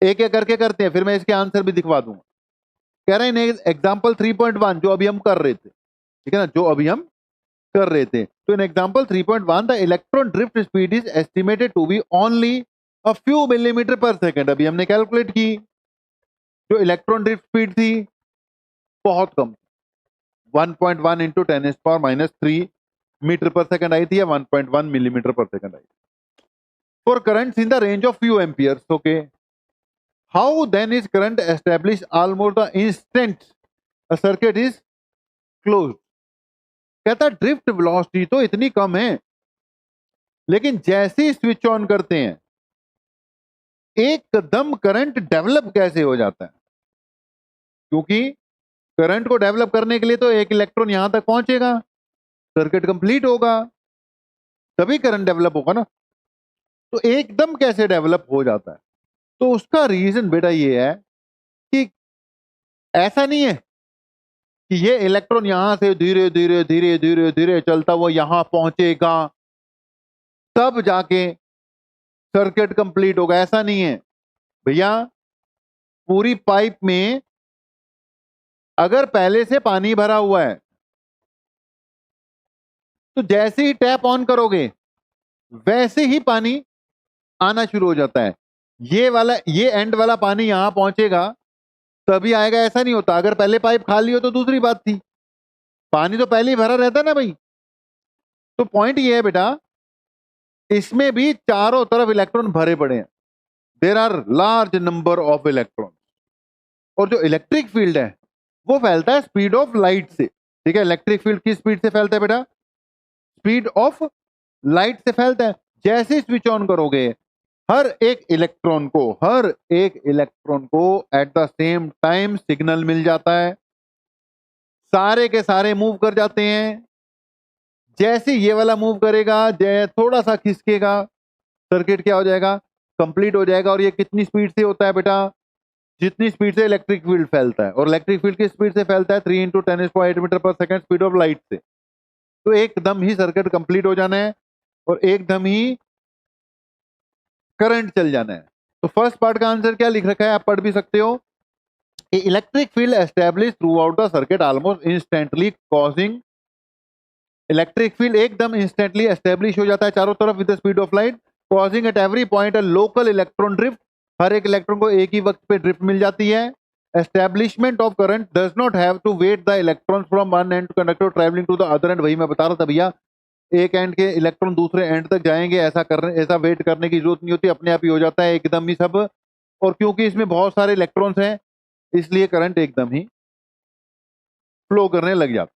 Speaker 1: एक एक करके करते हैं, फिर मैं इसके आंसर भी दिखवा दूंगा। कह रहे हैं एग्जाम्पल 3.1 जो अभी हम कर रहे थे, ठीक है ना, जो अभी हम कर रहे थे। तो in example 3.1 the electron drift speed is estimated to be only a few millimetre पर सेकेंड। अभी हमने कैलकुलेट की, जो इलेक्ट्रॉन ड्रिफ्ट स्पीड थी बहुत कम, 1.1 इंटू 10⁻³ मीटर पर सेकेंड आई थी, या 1.1 मिलीमीटर पर सेकेंड आई थी। For currents in the range of few amperes, okay, how then is current establish almost the instant a circuit is closed. कहता ड्रिफ्ट वेलोसिटी तो इतनी कम है, लेकिन जैसे ही स्विच ऑन करते हैं एकदम करंट डेवलप कैसे हो जाता है? क्योंकि करंट को डेवलप करने के लिए तो एक इलेक्ट्रॉन यहां तक पहुंचेगा, सर्किट कंप्लीट होगा, तभी करंट डेवलप होगा ना। तो एकदम कैसे डेवलप हो जाता है? तो उसका रीजन बेटा ये है कि ऐसा नहीं है कि ये इलेक्ट्रॉन यहां से धीरे धीरे धीरे धीरे धीरे चलता हुआ यहां पहुंचेगा तब जाके सर्किट कंप्लीट होगा, ऐसा नहीं है भैया। पूरी पाइप में अगर पहले से पानी भरा हुआ है तो जैसे ही टैप ऑन करोगे वैसे ही पानी आना शुरू हो जाता है। ये एंड वाला पानी यहां पहुंचेगा तभी आएगा, ऐसा नहीं होता। अगर पहले पाइप खाली हो तो दूसरी बात थी, पानी तो पहले ही भरा रहता है ना भाई। तो पॉइंट ये है बेटा, इसमें भी चारों तरफ इलेक्ट्रॉन भरे पड़े हैं, there are large number of electron. और जो इलेक्ट्रिक फील्ड है वो फैलता है स्पीड ऑफ लाइट से, ठीक है। इलेक्ट्रिक फील्ड किस स्पीड से फैलता है बेटा? स्पीड ऑफ लाइट से फैलता है। जैसे स्विच ऑन करोगे हर एक इलेक्ट्रॉन को at the same time signal मिल जाता है, सारे के सारे मूव कर जाते हैं। जैसे ये वाला मूव करेगा, थोड़ा सा खिसकेगा, सर्किट क्या हो जाएगा? कंप्लीट हो जाएगा। और ये कितनी स्पीड से होता है बेटा? जितनी स्पीड से इलेक्ट्रिक फील्ड फैलता है। और इलेक्ट्रिक फील्ड किस स्पीड से फैलता है? 3 इंटू 10⁸ मीटर पर सेकेंड स्पीड ऑफ लाइट से। तो एकदम ही सर्किट कंप्लीट हो जाना है और एकदम ही करंट चल जाना है। तो फर्स्ट पार्ट का आंसर क्या लिख रखा है, आप पढ़ भी सकते हो। Electric field establish throughout the circuit almost instantly causing, electric field एकदम इंस्टेंटली एस्टेब्लिश हो जाता है चारों तरफ with the speed of light, causing at every point a local electron drift, हर एक इलेक्ट्रॉन को एक ही वक्त पे ड्रिफ्ट मिल जाती है। Establishment of current does not have to wait the electrons from one end conductor travelling to the other end. वही मैं बता रहा था भैया, एक एंड के इलेक्ट्रॉन दूसरे एंड तक जाएंगे, ऐसा वेट करने की जरूरत नहीं होती, अपने आप ही हो जाता है एकदम ही सब। और क्योंकि इसमें बहुत सारे इलेक्ट्रॉन्स हैं इसलिए करंट एकदम ही फ्लो करने लग जाता।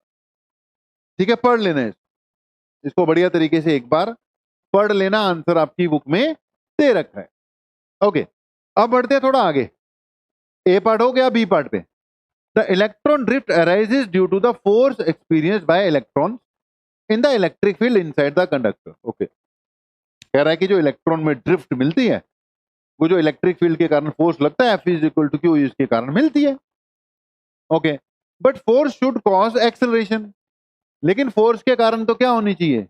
Speaker 1: ठीक है, पढ़ लेना है इसको बढ़िया तरीके से, एक बार पढ़ लेना, आंसर आपकी बुक में दे रखा है। ओके, अब बढ़ते हैं थोड़ा आगे। ए पार्ट हो गया, बी पार्ट पे। The electron drift arises due to the force experienced by electron in the electric field inside the conductor. Okay, कह रहा है कि जो इलेक्ट्रॉन में ड्रिफ्ट मिलती है वो जो इलेक्ट्रिक फील्ड के कारण फोर्स लगता है F is equal to Q, इसके कारण मिलती है। Okay, but force should cause acceleration, लेकिन फोर्स के कारण तो क्या होनी चाहिए,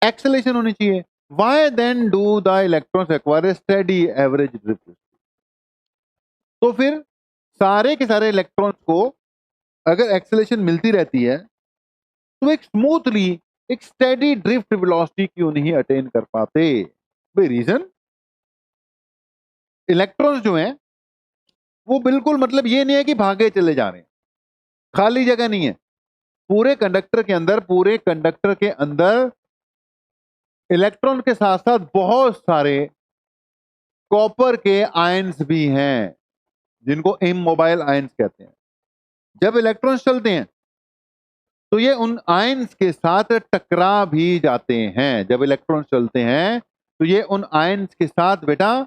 Speaker 1: एक्सेलरेशन होनी चाहिए। Why then do the electrons acquire a steady average drift. तो फिर सारे के सारे इलेक्ट्रॉन्स को अगर एक्सेलरेशन मिलती रहती है तो एक स्मूथली एक स्टेडी ड्रिफ्ट वेलोसिटी क्यों नहीं अटेन कर पाते। भाई रीजन, इलेक्ट्रॉन्स जो हैं वो बिल्कुल मतलब ये नहीं है कि भागे चले जा रहे हैं, खाली जगह नहीं है। पूरे कंडक्टर के अंदर इलेक्ट्रॉन के साथ साथ बहुत सारे कॉपर के आयंस भी हैं जिनको इमोबाइल आयंस कहते हैं। जब इलेक्ट्रॉन्स चलते हैं तो ये उन आयंस के साथ टकरा भी जाते हैं। जब इलेक्ट्रॉन्स चलते हैं तो ये उन आयंस के साथ बेटा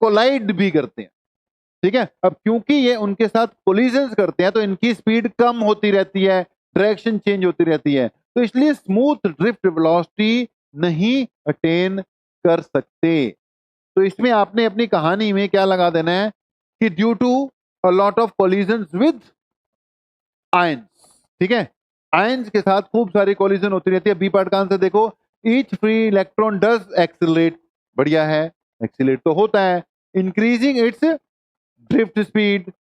Speaker 1: कोलाइड भी करते हैं। ठीक है, अब क्योंकि ये उनके साथ कोलिजन्स करते हैं तो इनकी स्पीड कम होती रहती है, डायरेक्शन चेंज होती रहती है, तो इसलिए स्मूथ ड्रिफ्ट वेलोसिटी नहीं अटेन कर सकते। तो इसमें आपने अपनी कहानी में क्या लगा देना है कि due to a lot of collisions with ions. ठीक है, आयंस के साथ खूब सारी कोलिजन होती रहती है। बी पार्ट का आंसर देखो, each free electron does accelerate, बढ़िया है, एक्सिलरेट तो होता है, increasing its drift speed,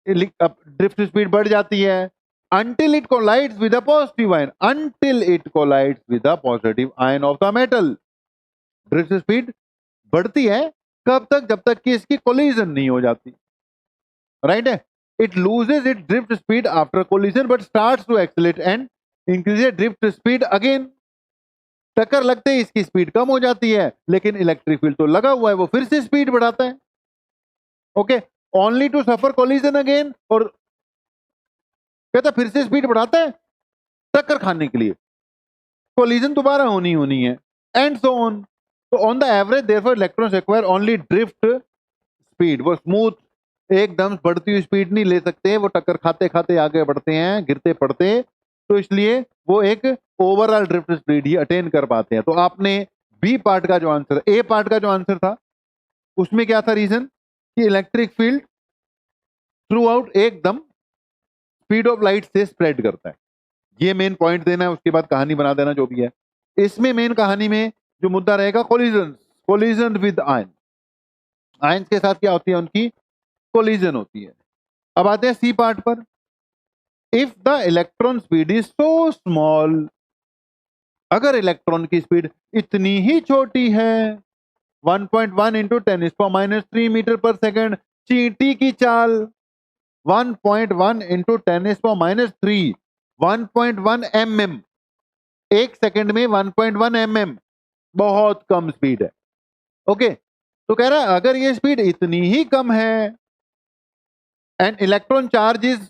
Speaker 1: drift speed बढ़ जाती है until it collides with a positive ion, until it collides with a positive ion of the metal। Drift speed बढ़ती है कब तक, जब तक कि इसकी कोलिजन नहीं हो जाती, राइट है। It loses it drift speed after collision but starts to accelerate and increases drift speed again. टक्कर लगते ही इसकी स्पीड कम हो जाती है लेकिन इलेक्ट्रिक फील्ड तो लगा हुआ है, वो फिर से स्पीड बढ़ाता है। Okay, only to suffer collision again, और कहता फिर से स्पीड बढ़ाता है टक्कर खाने के लिए, कोलिजन दोबारा होनी है, एंड सो ऑन। तो on the average therefore electrons acquire only drift speed, वो स्मूथ एकदम बढ़ती हुई स्पीड नहीं ले सकते, वो टक्कर खाते खाते आगे बढ़ते हैं, गिरते पड़ते, तो इसलिए वो एक ओवरऑल ड्रिफ्ट स्पीड ही अटेन कर पाते हैं। तो आपने बी पार्ट का जो आंसर, ए पार्ट का जो आंसर था उसमें क्या था रीजन, कि इलेक्ट्रिक फील्ड थ्रू आउट एकदम स्पीड ऑफ लाइट से स्प्रेड करता है। ये मेन पॉइंट देना है, उसके बाद कहानी बना देना जो भी है। इसमें मेन कहानी में जो मुद्दा रहेगा कोलिजन विद आयन, आयंस के साथ क्या होती है, उनकी कोलिजन होती है। अब आते हैं सी पार्ट पर। If the electron speed is so small, अगर इलेक्ट्रॉन की स्पीड इतनी ही छोटी है, 1.1 इंटू 10⁻³ मीटर पर सेकेंड, चींटी की चाल, 1.1 इंटू 10⁻³ 1.1 mm, एक सेकंड में 1.1 mm, बहुत कम स्पीड है। ओके, तो कह रहा है अगर ये स्पीड इतनी ही कम है and electron charge is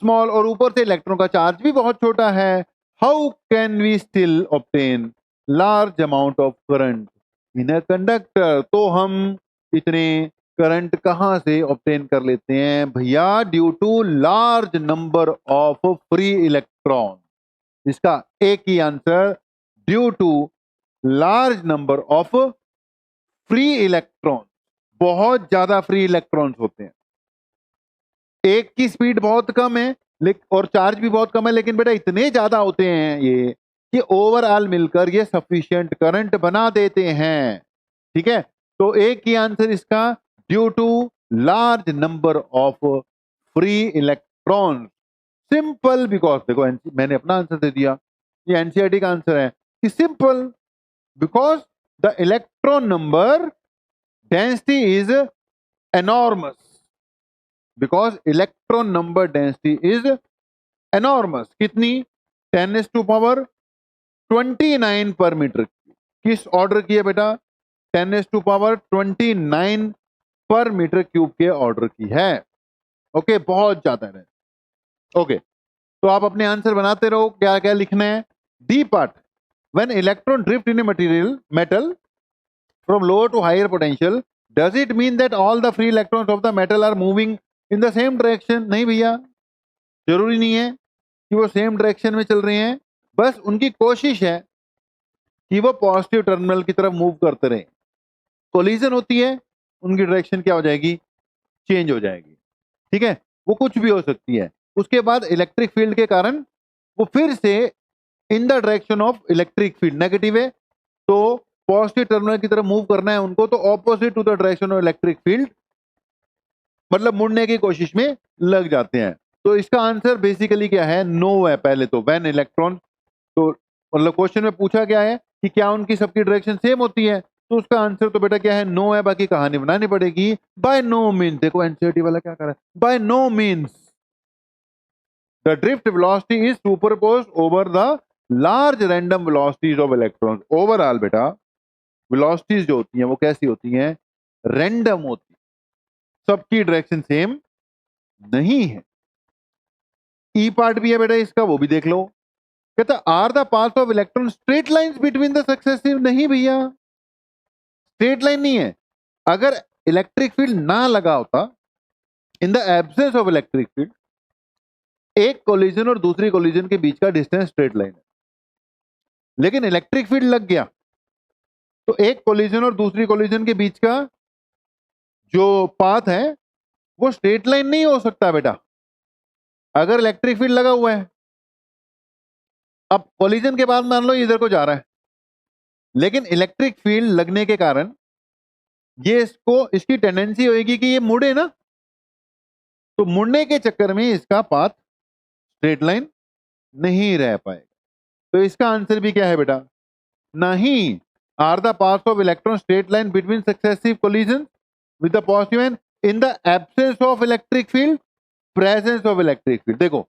Speaker 1: small, और ऊपर से इलेक्ट्रॉन का चार्ज भी बहुत छोटा है, how can we still obtain large amount of current in a conductor. तो हम इतने करंट कहां से ऑब्टेन कर लेते हैं भैया, due to large number of free electron. इसका एक ही answer, due to large number of free electron, बहुत ज्यादा फ्री इलेक्ट्रॉन्स होते हैं। एक की स्पीड बहुत कम है और चार्ज भी बहुत कम है, लेकिन बेटा इतने ज्यादा होते हैं ये कि ओवरऑल मिलकर ये सफिशिएंट करंट बना देते हैं। ठीक है, तो एक ही आंसर इसका, due to large number of free electron. Simple, because देखो मैंने अपना आंसर दे दिया, ये एनसीईआरटी का आंसर है कि simple because the electron number density is enormous, because electron number density is enormous. कितनी, 10⁻²⁰ 29 पर मीटर क्यूब। किस ऑर्डर की है बेटा? 10⁻29 पर मीटर क्यूब के ऑर्डर की है। ओके, बहुत ज्यादा है। ओके, तो आप अपने आंसर बनाते रहो, क्या क्या लिखना है। D part, when electron drift in a material metal from lower to higher potential, does it mean that all the free electrons of the metal are moving in the same direction? नहीं भैया, जरूरी नहीं है कि वो same direction में चल रहे हैं, बस उनकी कोशिश है कि वो पॉजिटिव टर्मिनल की तरफ मूव करते रहे। कोलिजन होती है, उनकी डायरेक्शन क्या हो जाएगी? चेंज हो जाएगी। ठीक है, वो कुछ भी हो सकती है। उसके बाद इलेक्ट्रिक फील्ड के कारण वो फिर से in the direction of electric field, negative है तो पॉजिटिव टर्मिनल की तरफ मूव करना है उनको, तो opposite to the direction of electric field, मतलब मुड़ने की कोशिश में लग जाते हैं। तो इसका आंसर बेसिकली क्या है? नो है पहले तो। व्हेन इलेक्ट्रॉन, तो मतलब क्वेश्चन में पूछा क्या है कि क्या उनकी सबकी डायरेक्शन सेम होती है, तो उसका आंसर तो बेटा क्या है? नो है। बाकी कहानी बनानी पड़ेगी। बाय नो मीन्स, देखो एनसीईआरटी वाला क्या कर रहा है, by no means the drift velocity is superposed over the large random velocities of electrons. Overall बेटा वेलोसिटीज जो होती हैं वो कैसी होती हैं? रैंडम होती है, सबकी डायरेक्शन सेम नहीं है। ई पार्ट भी है बेटा इसका, वो भी देख लो। कहता are the paths of electron straight lines between the successive? नहीं भैया, स्ट्रेट लाइन नहीं है। अगर इलेक्ट्रिक फील्ड ना लगा होता, इन the absence of electric field, एक कोलिजन और दूसरी कोलिजन के बीच का डिस्टेंस स्ट्रेट लाइन है। लेकिन इलेक्ट्रिक फील्ड लग गया तो एक कोलिजन और दूसरी कोलिजन के बीच का जो पाथ है वो स्ट्रेट लाइन नहीं हो सकता बेटा, अगर इलेक्ट्रिक फील्ड लगा हुआ है। अब कोलिजन के बाद मान लो इधर को जा रहा है, लेकिन इलेक्ट्रिक फील्ड लगने के कारण ये इसकी टेंडेंसी होगी कि ये मुड़े ना, तो मुड़ने के चक्कर में इसका पाथ स्ट्रेट लाइन नहीं रह पाएगा। तो इसका आंसर भी क्या है बेटा? नहीं। Are the paths of electron straight line between successive collision with the positive and in the absence of electric field, presence of electric field. देखो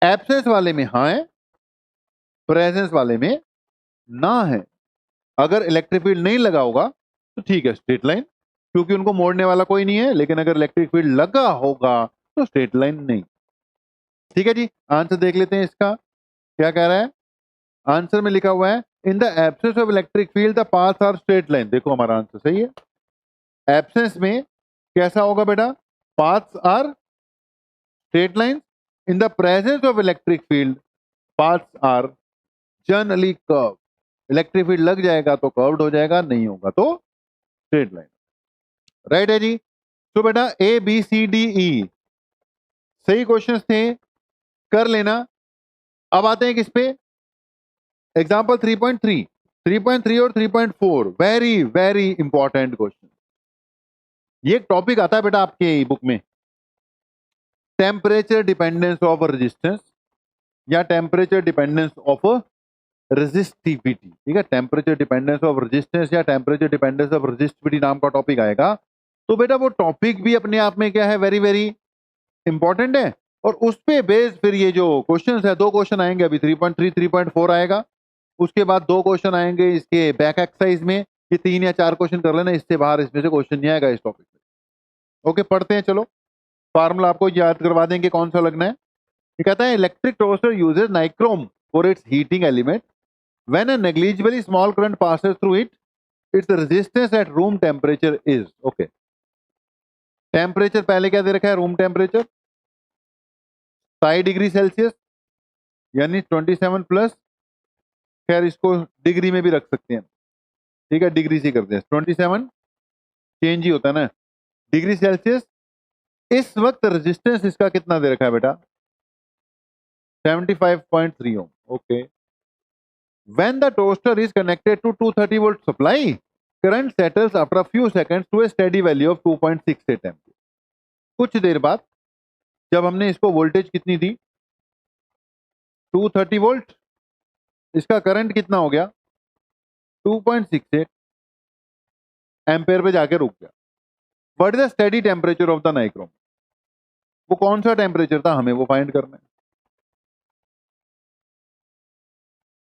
Speaker 1: एब्सेंस वाले में हाँ है, प्रेजेंस वाले में ना है। अगर इलेक्ट्रिक फील्ड नहीं लगा होगा तो ठीक है, स्ट्रेट लाइन, क्योंकि उनको मोड़ने वाला कोई नहीं है। लेकिन अगर इलेक्ट्रिक फील्ड लगा होगा तो स्ट्रेट लाइन नहीं। ठीक है जी, आंसर देख लेते हैं इसका क्या कह रहा है। आंसर में लिखा हुआ है in the absence of electric field the paths are straight line. देखो हमारा आंसर सही है। एब्सेंस में कैसा होगा बेटा? Paths are straight line. In the presence of electric field paths are generally curve. Electric field लग जाएगा तो कर्व्ड हो जाएगा, नहीं होगा तो स्ट्रेट लाइन। राइट है जी। तो बेटा A B C D E सही क्वेश्चंस थे, कर लेना। अब आते हैं किस पे? एग्जांपल 3.3, 3.3 और 3.4 वेरी वेरी इंपॉर्टेंट क्वेश्चन। ये एक टॉपिक आता है बेटा आपके बुक में, टेम्परेचर डिपेंडेंस ऑफ रेजिस्टेंस या टेम्परेचर डिपेंडेंस ऑफ रेजिस्टिविटी। ठीक है, टेम्परेचर डिपेंडेंस ऑफ रेजिस्टेंस या टेम्परेचर डिपेंडेंस ऑफ रेजिस्टिविटी नाम का टॉपिक आएगा। तो बेटा वो टॉपिक भी अपने आप में क्या है? वेरी वेरी इंपॉर्टेंट है। और उस पे बेस फिर ये जो क्वेश्चंस है, दो क्वेश्चन आएंगे अभी, 3.3 3.4 आएगा, उसके बाद दो क्वेश्चन आएंगे इसके बैक एक्सरसाइज में। ये 3 या 4 क्वेश्चन कर लेना, इससे बाहर इसमें से क्वेश्चन नहीं आएगा इस टॉपिक में। ओके, पढ़ते हैं चलो। फार्मूला आपको याद करवा देंगे कौन सा लगना है। ये कहता है electric toaster uses nichrome for its heating element when a negligibly small current passes through it, its resistance at room temperature is. Okay, temperature पहले क्या दे रखा है? रूम टेम्परेचर 60 डिग्री सेल्सियस यानी 27 प्लस, खैर इसको डिग्री में भी रख सकते हैं। ठीक है, डिग्री से करते हैं, 27 चेंज ही होता है ना, डिग्री सेल्सियस। इस वक्त रेजिस्टेंस इसका कितना दे रखा है बेटा? 75.3 ohm. Okay, when the toaster is connected to 230 volt supply, current settles after a few seconds to a steady value of 2.68 ampere. कुछ देर बाद जब हमने इसको वोल्टेज कितनी दी? 230 वोल्ट, इसका करंट कितना हो गया? 2.68 एम्पेयर पे जाके रुक गया। What is the steady temperature of the nichrome? वो कौन सा टेम्परेचर था, हमें वो फाइंड करना है।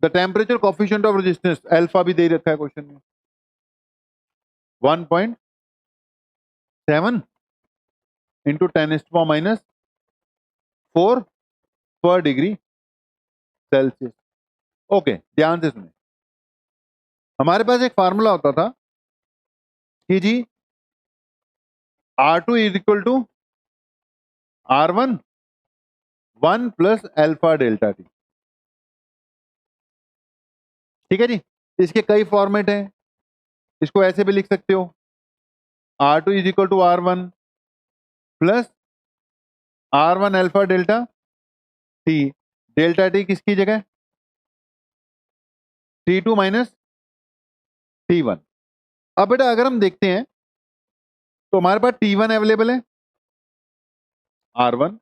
Speaker 1: The temperature coefficient of resistance alpha भी दे रखा है क्वेश्चन में 1.7 इंटू 10⁻⁴ पर डिग्री सेल्सियस। ओके, ध्यान से सुने, हमारे पास एक फार्मूला होता था कि जी R2 is equal to R1 1 plus alpha delta T. ठीक है जी, इसके कई फॉर्मेट हैं, इसको ऐसे भी लिख सकते हो R2 is equal to R1 plus R1 alpha delta T. Delta T किसकी जगह? T2 minus T1। अब बेटा अगर हम देखते हैं तो हमारे पास T1 अवेलेबल है, R1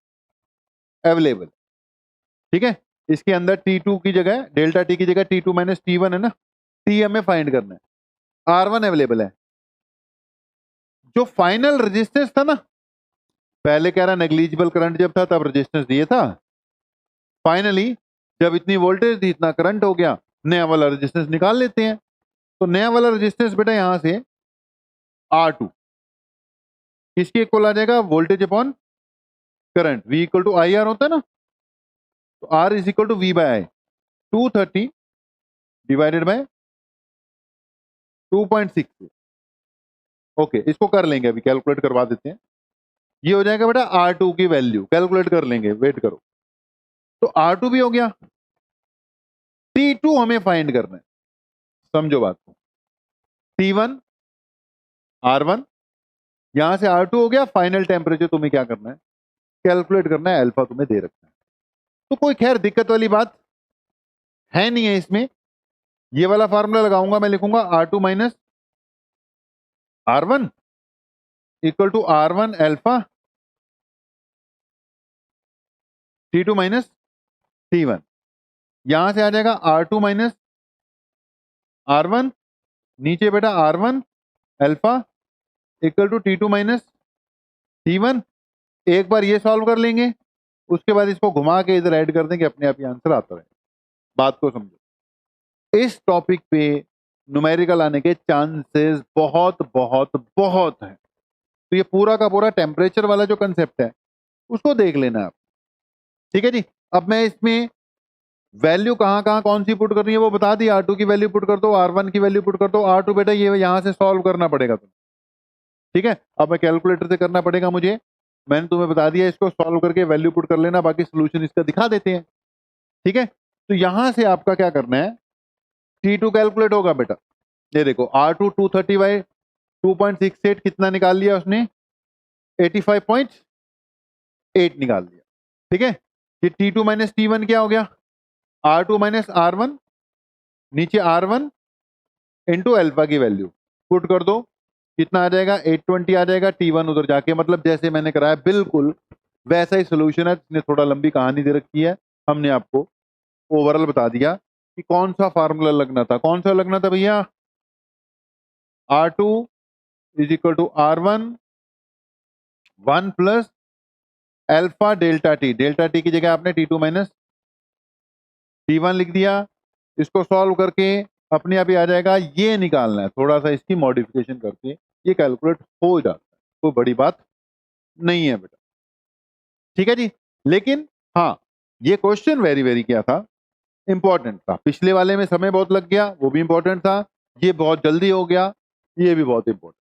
Speaker 1: अवेलेबल, ठीक है। इसके अंदर T2 की जगह, डेल्टा टी की जगह T2 माइनस T1 है ना, T हमें फाइंड करना है। R1 अवेलेबल है, जो फाइनल रेजिस्टेंस था ना, पहले कह रहा नेग्लिजिबल करंट जब था तब रेजिस्टेंस दिए था, फाइनली जब इतनी वोल्टेज थी इतना करंट हो गया, नया वाला रेजिस्टेंस निकाल लेते हैं। तो नया वाला रेजिस्टेंस बेटा यहां से R2 किसके इक्वल आ जाएगा? Voltage upon current, V equal to I R होता है ना, तो R is equal to V by I, 230 divided by 2.6। Okay, इसको कर लेंगे, अभी कैलकुलेट करवा देते हैं। ये हो जाएगा बेटा R2 की वैल्यू, कैलकुलेट कर लेंगे, वेट करो। तो R2 भी हो गया, T2 हमें फाइंड करना है, समझो बात को। T1 R1, यहां से R2 हो गया, फाइनल टेम्परेचर तुम्हें क्या करना है? कैलकुलेट करना है, अल्फा तुम्हें दे रखना है। तो कोई खैर दिक्कत वाली बात है नहीं है इसमें। ये वाला फार्मूला लगाऊंगा, मैं लिखूंगा R2 minus R1 equal to R1 अल्फा T2 माइनस T1। यहां से आ जाएगा R2 माइनस R1, नीचे बेटा R1 alpha equal to T2 minus T1। एक बार ये सॉल्व कर लेंगे, उसके बाद इसको घुमा के इधर ऐड कर देंगे, अपने आप ही आंसर आता है। बात को समझो, इस टॉपिक पे न्यूमेरिकल आने के चांसेस बहुत बहुत बहुत हैं। तो ये पूरा का पूरा टेम्परेचर वाला जो कंसेप्ट है उसको देख लेना आप, ठीक है जी। अब मैं इसमें वैल्यू कहाँ कहाँ कौन सी पुट करनी है वो बता दी। R2 की वैल्यू पुट कर दो, R1 की वैल्यू पुट कर दो। R2 बेटा ये यहां से सॉल्व करना पड़ेगा तुम्हें, ठीक है। अब मैं कैलकुलेटर से करना पड़ेगा मुझे, मैंने तुम्हें बता दिया, इसको सॉल्व करके वैल्यू पुट कर लेना, बाकी सोल्यूशन इसका दिखा देते हैं, ठीक है। तो यहां से आपका क्या करना है, T2 कैलकुलेट होगा बेटा। ये देखो R2 230 बाई 2.68 कितना निकाल लिया उसने? 85.8 निकाल लिया, ठीक है। ये T2 माइनस T1 क्या हो गया? R2 माइनस R1, नीचे R1 इंटू अल्फा की वैल्यू पुट कर दो, कितना आ जाएगा? 820 आ जाएगा। T1 उधर जाके, मतलब जैसे मैंने कराया बिल्कुल वैसा ही सोल्यूशन है। इसने थोड़ा लंबी कहानी दे रखी है, हमने आपको ओवरऑल बता दिया कि कौन सा फार्मूला लगना था। कौन सा लगना था भैया? R2 is equal to R1 1 plus alpha delta T. Delta T की जगह आपने T2 माइनस T1 लिख दिया। इसको सॉल्व करके अपने आप ही आ जाएगा। ये निकालना है, थोड़ा सा इसकी मॉडिफिकेशन करके ये कैलकुलेट हो जाता है, कोई बड़ी बात नहीं है बेटा, ठीक है जी। लेकिन हाँ, ये क्वेश्चन वेरी वेरी क्या था, इंपॉर्टेंट था। पिछले वाले में समय बहुत लग गया, वो भी इंपॉर्टेंट था। ये बहुत जल्दी हो गया, ये भी बहुत इंपॉर्टेंट।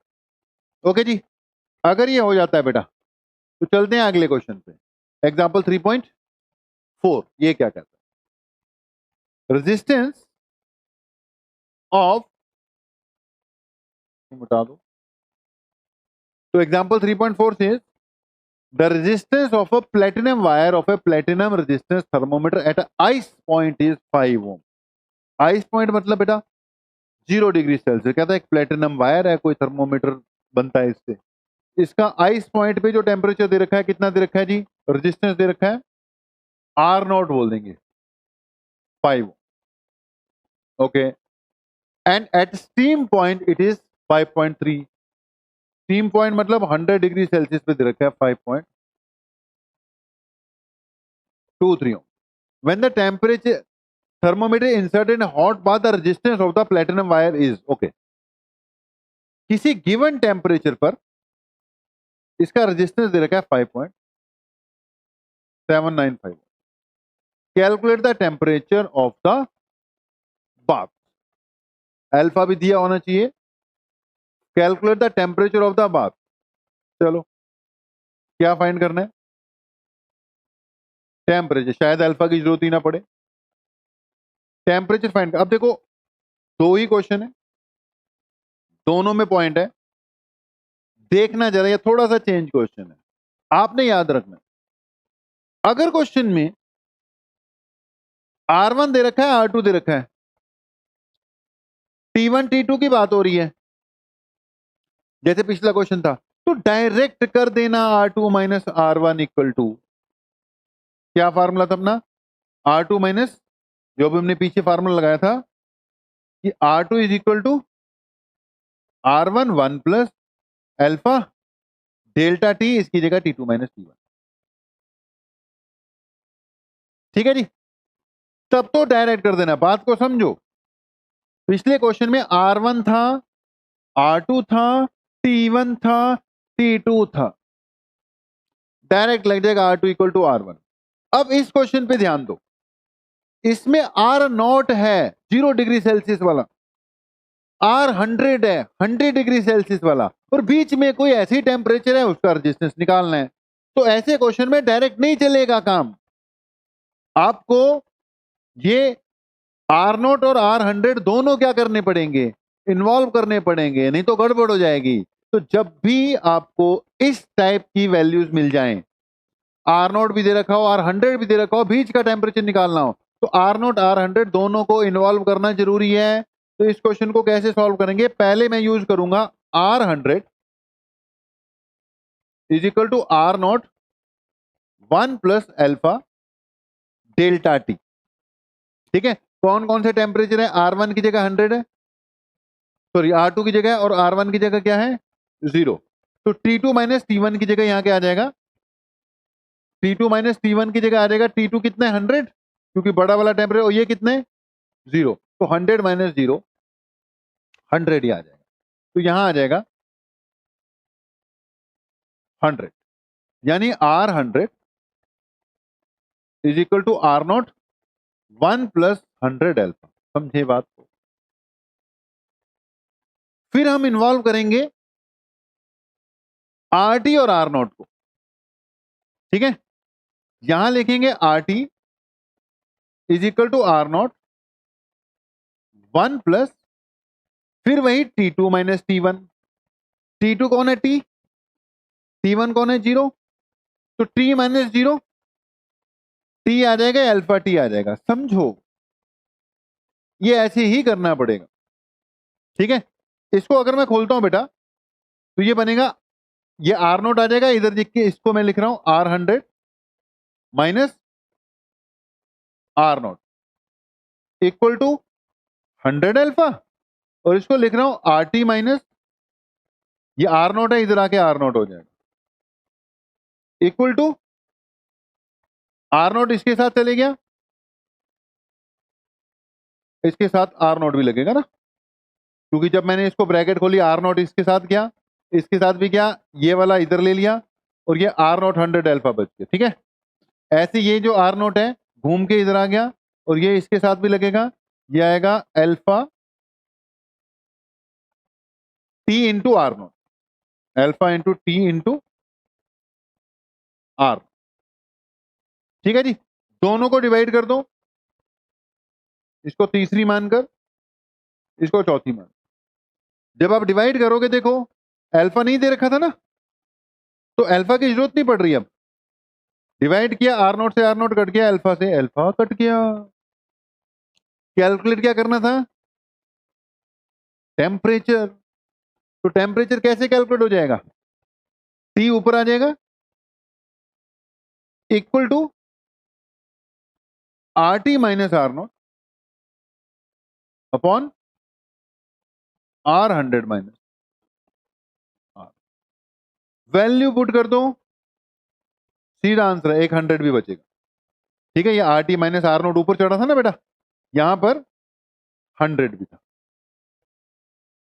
Speaker 1: ओके जी, अगर ये हो जाता है बेटा तो चलते हैं अगले क्वेश्चन पे। एग्जाम्पल 3.4, ये क्या कहता है? रेजिस्टेंस ऑफ, बता दो। तो एग्जाम्पल 3.4 से the resistance of a platinum wire of a platinum resistance thermometer at a ice point is 5 ohm। ice point मतलब बेटा 0 डिग्री सेल्सियस। कहता है एक प्लेटिनम वायर है, कोई थर्मोमीटर बनता है इससे। इसका आइस पॉइंट पे जो टेम्परेचर दे रखा है, कितना दे रखा है जी? रेजिस्टेंस दे रखा है, R नॉट बोल देंगे, 5 ohm। Okay, and at steam point it is 5.3। Steam point मतलब 100 डिग्री सेल्सियस पे दे रखा है 5.23 ohm। When the temperature thermometer inserted in hot bath, the resistance of the platinum wire is, okay, किसी given temperature पर इसका resistance दे रखा है 5.795। Calculate the temperature of the bath, alpha भी दिया होना चाहिए। Calculate the temperature of the bath, चलो क्या फाइंड करना है, टेम्परेचर, शायद अल्फा की जरूरत ही ना पड़े, टेम्परेचर फाइंड। अब देखो दो ही क्वेश्चन है, दोनों में पॉइंट है, देखना जरा, ये थोड़ा सा चेंज क्वेश्चन है, आपने याद रखना। अगर क्वेश्चन में R1 दे रखा है, R2 दे रखा है, T1 T2 की बात हो रही है जैसे पिछला क्वेश्चन था, तो डायरेक्ट कर देना R2 minus R1 equal to, क्या फार्मूला था अपना, R2 माइनस, जो भी हमने पीछे फार्मूला लगाया था कि R2 is equal to R1 1 plus alpha delta T, इसकी जगह T2 माइनस T1, ठीक है जी। तब तो डायरेक्ट कर देना, बात को समझो। पिछले क्वेश्चन में R1 था, R2 था, T1 था, T2 था, डायरेक्ट लग जाएगा R2 इक्वल टू R1। अब इस क्वेश्चन पे ध्यान दो, इसमें R0 है 0 डिग्री सेल्सियस वाला, R100 है 100 डिग्री सेल्सियस वाला, और बीच में कोई ऐसी टेम्परेचर है, उसका रेजिस्टेंस निकालना है। तो ऐसे क्वेश्चन में डायरेक्ट नहीं चलेगा काम, आपको ये R0 और R100 दोनों क्या करने पड़ेंगे, इन्वॉल्व करने पड़ेंगे, नहीं तो गड़बड़ हो जाएगी। तो जब भी आपको इस टाइप की वैल्यूज मिल जाएं, R0 भी दे रखा हो, R100 भी दे रखा हो, बीच का टेम्परेचर निकालना हो, तो R0 R100 दोनों को इन्वॉल्व करना जरूरी है। तो इस क्वेश्चन को कैसे सॉल्व करेंगे, पहले मैं यूज करूंगा R100 is equal to R0 1 plus alpha delta T, ठीक है। कौन कौन से टेम्परेचर है, R1 की जगह 100 है, सॉरी R2 की जगह, और R1 की जगह क्या है 0, तो T2 माइनस T1 की जगह यहां क्या आ जाएगा, T2 माइनस T1 की जगह आ जाएगा T2 कितने 100, क्योंकि बड़ा वाला टेम्परेचर, और ये कितने 0, तो 100 माइनस 0 100 ही आ जाएगा, तो यहां आ जाएगा 100, यानी R100 is equal to R0 1 plus 100 alpha, समझे बात को। फिर हम इन्वॉल्व करेंगे RT और R0 को, ठीक है। यहां लिखेंगे RT is equal to R0 1 plus, फिर वही T2 माइनस T1, T2 कौन है T, T1 कौन है 0, तो T माइनस 0 T आ जाएगा, अल्फा T आ जाएगा, समझो ये ऐसे ही करना पड़ेगा, ठीक है। इसको अगर मैं खोलता हूं बेटा, तो ये बनेगा, ये R0 आ जाएगा, इधर लिख के इसको मैं लिख रहा हूं R100 minus R0 equal to 100 alpha, और इसको लिख रहा हूं RT माइनस, ये R0 है, इधर आके R0 हो जाएगा, इक्वल टू R0 इसके साथ चले गया, इसके साथ R0 भी लगेगा ना, क्योंकि जब मैंने इसको ब्रैकेट खोली R0 इसके साथ गया, इसके साथ भी क्या, ये वाला इधर ले लिया, और ये R0 100 अल्फा बच गया, ठीक है। ऐसे ये जो R0 है घूम के इधर आ गया, और ये इसके साथ भी लगेगा, ये आएगा alpha T into R0, alpha into T into R, ठीक है जी। दोनों को डिवाइड कर दो, इसको तीसरी मानकर, इसको चौथी मान, जब आप डिवाइड करोगे देखो अल्फा नहीं दे रखा था ना, तो अल्फा की जरूरत नहीं पड़ रही, अब डिवाइड किया R0 से R0 कट गया, अल्फा से अल्फा कट गया। कैलकुलेट क्या करना था, टेम्परेचर, तो टेम्परेचर कैसे कैलकुलेट हो जाएगा, T ऊपर आ जाएगा equal to RT minus R0 upon R100 minus R, value put कर दो, सीधा आंसर है 100 भी बचेगा, ठीक है। ये RT माइनस R0 ऊपर चढ़ा था ना बेटा, यहां पर 100 भी था।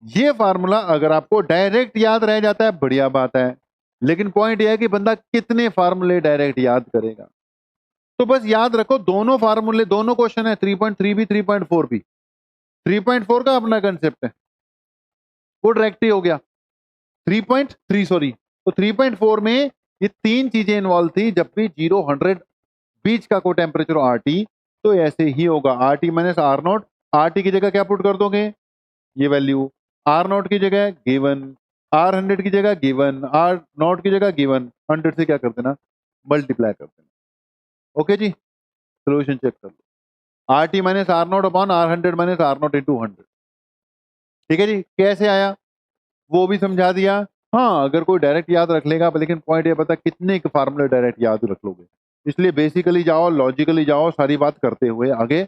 Speaker 1: ये फार्मूला अगर आपको डायरेक्ट याद रह जाता है बढ़िया बात है, लेकिन पॉइंट यह है कि बंदा कितने फार्मूले डायरेक्ट याद करेगा। तो बस याद रखो दोनों फार्मूले, दोनों क्वेश्चन है, 3.3 भी 3.4 भी। 3.4 का अपना कंसेप्ट है, वो डायरेक्ट ही हो गया। 3.3 सॉरी, तो 3.4 में ये तीन चीजें इन्वॉल्व थी। जब भी 0-100 बीच का कोई टेम्परेचर आर टी, तो ऐसे ही होगा R T minus R naught. R T की जगह क्या पुट कर दोगे, ये वैल्यू, आर नॉट की जगह गिवन, आर 100 की जगह गिवन, आर नॉट की जगह गिवन, 100 से क्या कर देना, मल्टीप्लाई कर देना। ओके जी, सोल्यूशन चेक कर लो। R T minus R naught upon R 100 minus R naught into 100। ठीक है जी, कैसे आया वो भी समझा दिया। हाँ, अगर कोई डायरेक्ट याद रख लेगा, लेकिन पॉइंट ये बता कितने के फार्मूले डायरेक्ट याद रख लोगे। इसलिए बेसिकली जाओ, लॉजिकली जाओ, सारी बात करते हुए आगे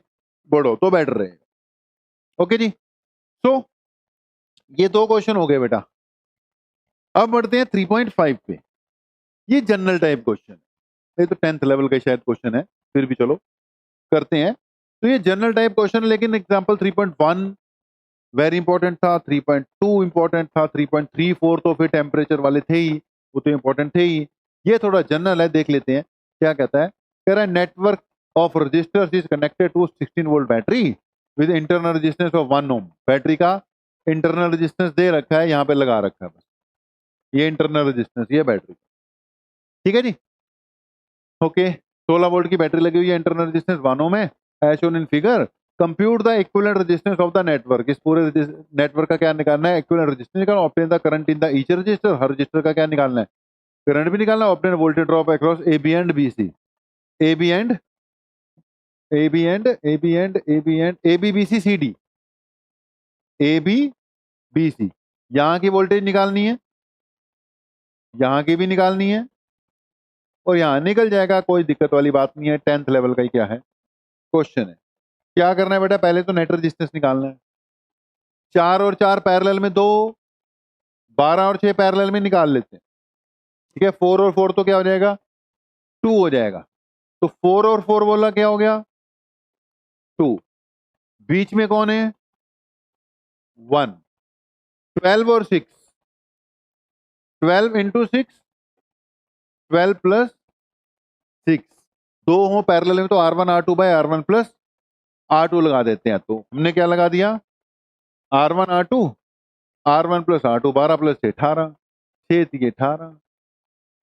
Speaker 1: बढ़ो तो बेटर रहेगा। ओके जी, तो ये दो क्वेश्चन हो गए बेटा। अब बढ़ते हैं 3.5 पे। ये जनरल टाइप क्वेश्चन है, ये तो 10th लेवल का शायद क्वेश्चन है, फिर भी चलो करते हैं। तो ये जनरल टाइप क्वेश्चन, लेकिन एग्जांपल 3.1 वेरी इंपॉर्टेंट था, 3.2 इंपॉर्टेंट था, 3.34 तो फिर टेम्परेचर वाले थे ही, वो तो इंपॉर्टेंट थे ही। ये थोड़ा जनरल है, देख लेते हैं क्या कहता है। कह रहा है network of resistors is connected to 16 volt battery with internal resistance of 1 ohm. Battery का इंटरनल रेजिस्टेंस दे रखा है, यहाँ पे लगा रखा है बस, ये इंटरनल रेजिस्टेंस, ये बैटरी। ठीक है जी, ओके। 16 वोल्ट की बैटरी लगी हुई है, इंटरनल रेजिस्टेंस 1 ओम है, as shown in figure. Compute the equivalent resistance of the network. इस पूरे नेटवर्क का क्या निकालना है, इक्विवेलेंट रेजिस्टेंस निकालना। Obtain the current in the each resistor, हर रजिस्टर का क्या निकालना है, करंट भी निकालना। Obtain voltage drop across A B and B C, A B and A B and A B and A B and A B B C C D, A B B C. यहाँ की voltage निकालनी है, यहाँ की भी निकालनी है, और यहाँ निकल जाएगा, कोई दिक्कत वाली बात नहीं है। 10th लेवल का ही क्या है क्वेश्चन है। क्या करना है बेटा, पहले तो नेट रेजिस्टेंस निकालना है। 4 और 4 पैरेलल में, 2 12 और 6 पैरेलल में निकाल लेते हैं। ठीक है, 4 और 4 तो क्या हो जाएगा, 2 हो जाएगा। तो 4 और 4 बोला क्या हो गया, 2। बीच में कौन है, 1। 12 और 6, 12 इंटू 6, 12 प्लस 6। 2 हो पैरेलल में तो R1 R2 bye R1 plus R2 लगा देते हैं। तो हमने क्या लगा दिया, R1 R2, R1 plus R2, 12 plus 18, 6 दिए 18,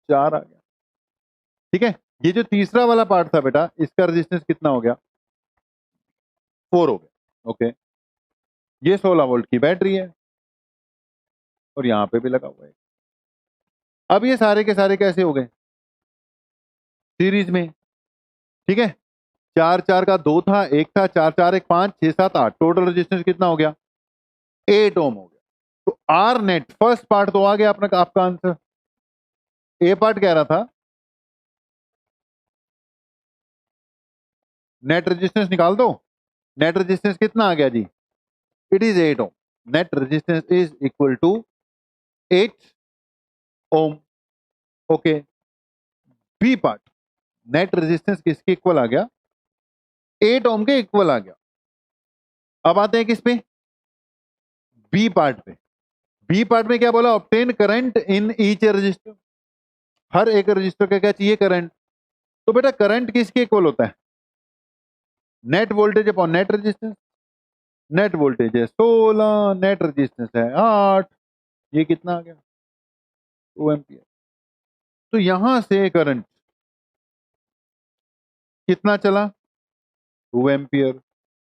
Speaker 1: 4 आ गया। ठीक है, ये जो तीसरा वाला पार्ट था बेटा, इसका रेजिस्टेंस कितना हो गया, 4 हो गया। ओके, ये 16 वोल्ट की बैटरी है, और यहां पे भी लगा हुआ है। अब ये सारे के सारे कैसे हो गए, सीरीज में। ठीक है, 4 4 का 2 था, 1 था, 4 4 1 5 6 7 8, टोटल रेजिस्टेंस कितना हो गया, 8 ओम हो गया। तो आर नेट फर्स्ट पार्ट तो आ गया अपना, आपका आंसर। ए पार्ट कह रहा था नेट रेजिस्टेंस निकाल दो। नेट रेजिस्टेंस कितना आ गया जी, it is 8 ohm. Net resistance is equal to 8 ohm. Okay, B part, net resistance किसके इक्वल आ गया, 8 ओम के इक्वल आ गया। अब आते हैं किस पे, बी पार्ट पे। बी पार्ट में क्या बोला, obtain current in each resistor. हर एक रजिस्टर का क्या चाहिए, करंट। तो बेटा करंट किसके इक्वल होता है, net voltage upon net resistance. Net voltage है 16, नेट रेजिस्टेंस है 8, ये कितना आ गया, 2 एम्पियर। तो यहां से करंट कितना चला, 2 एम्पियर।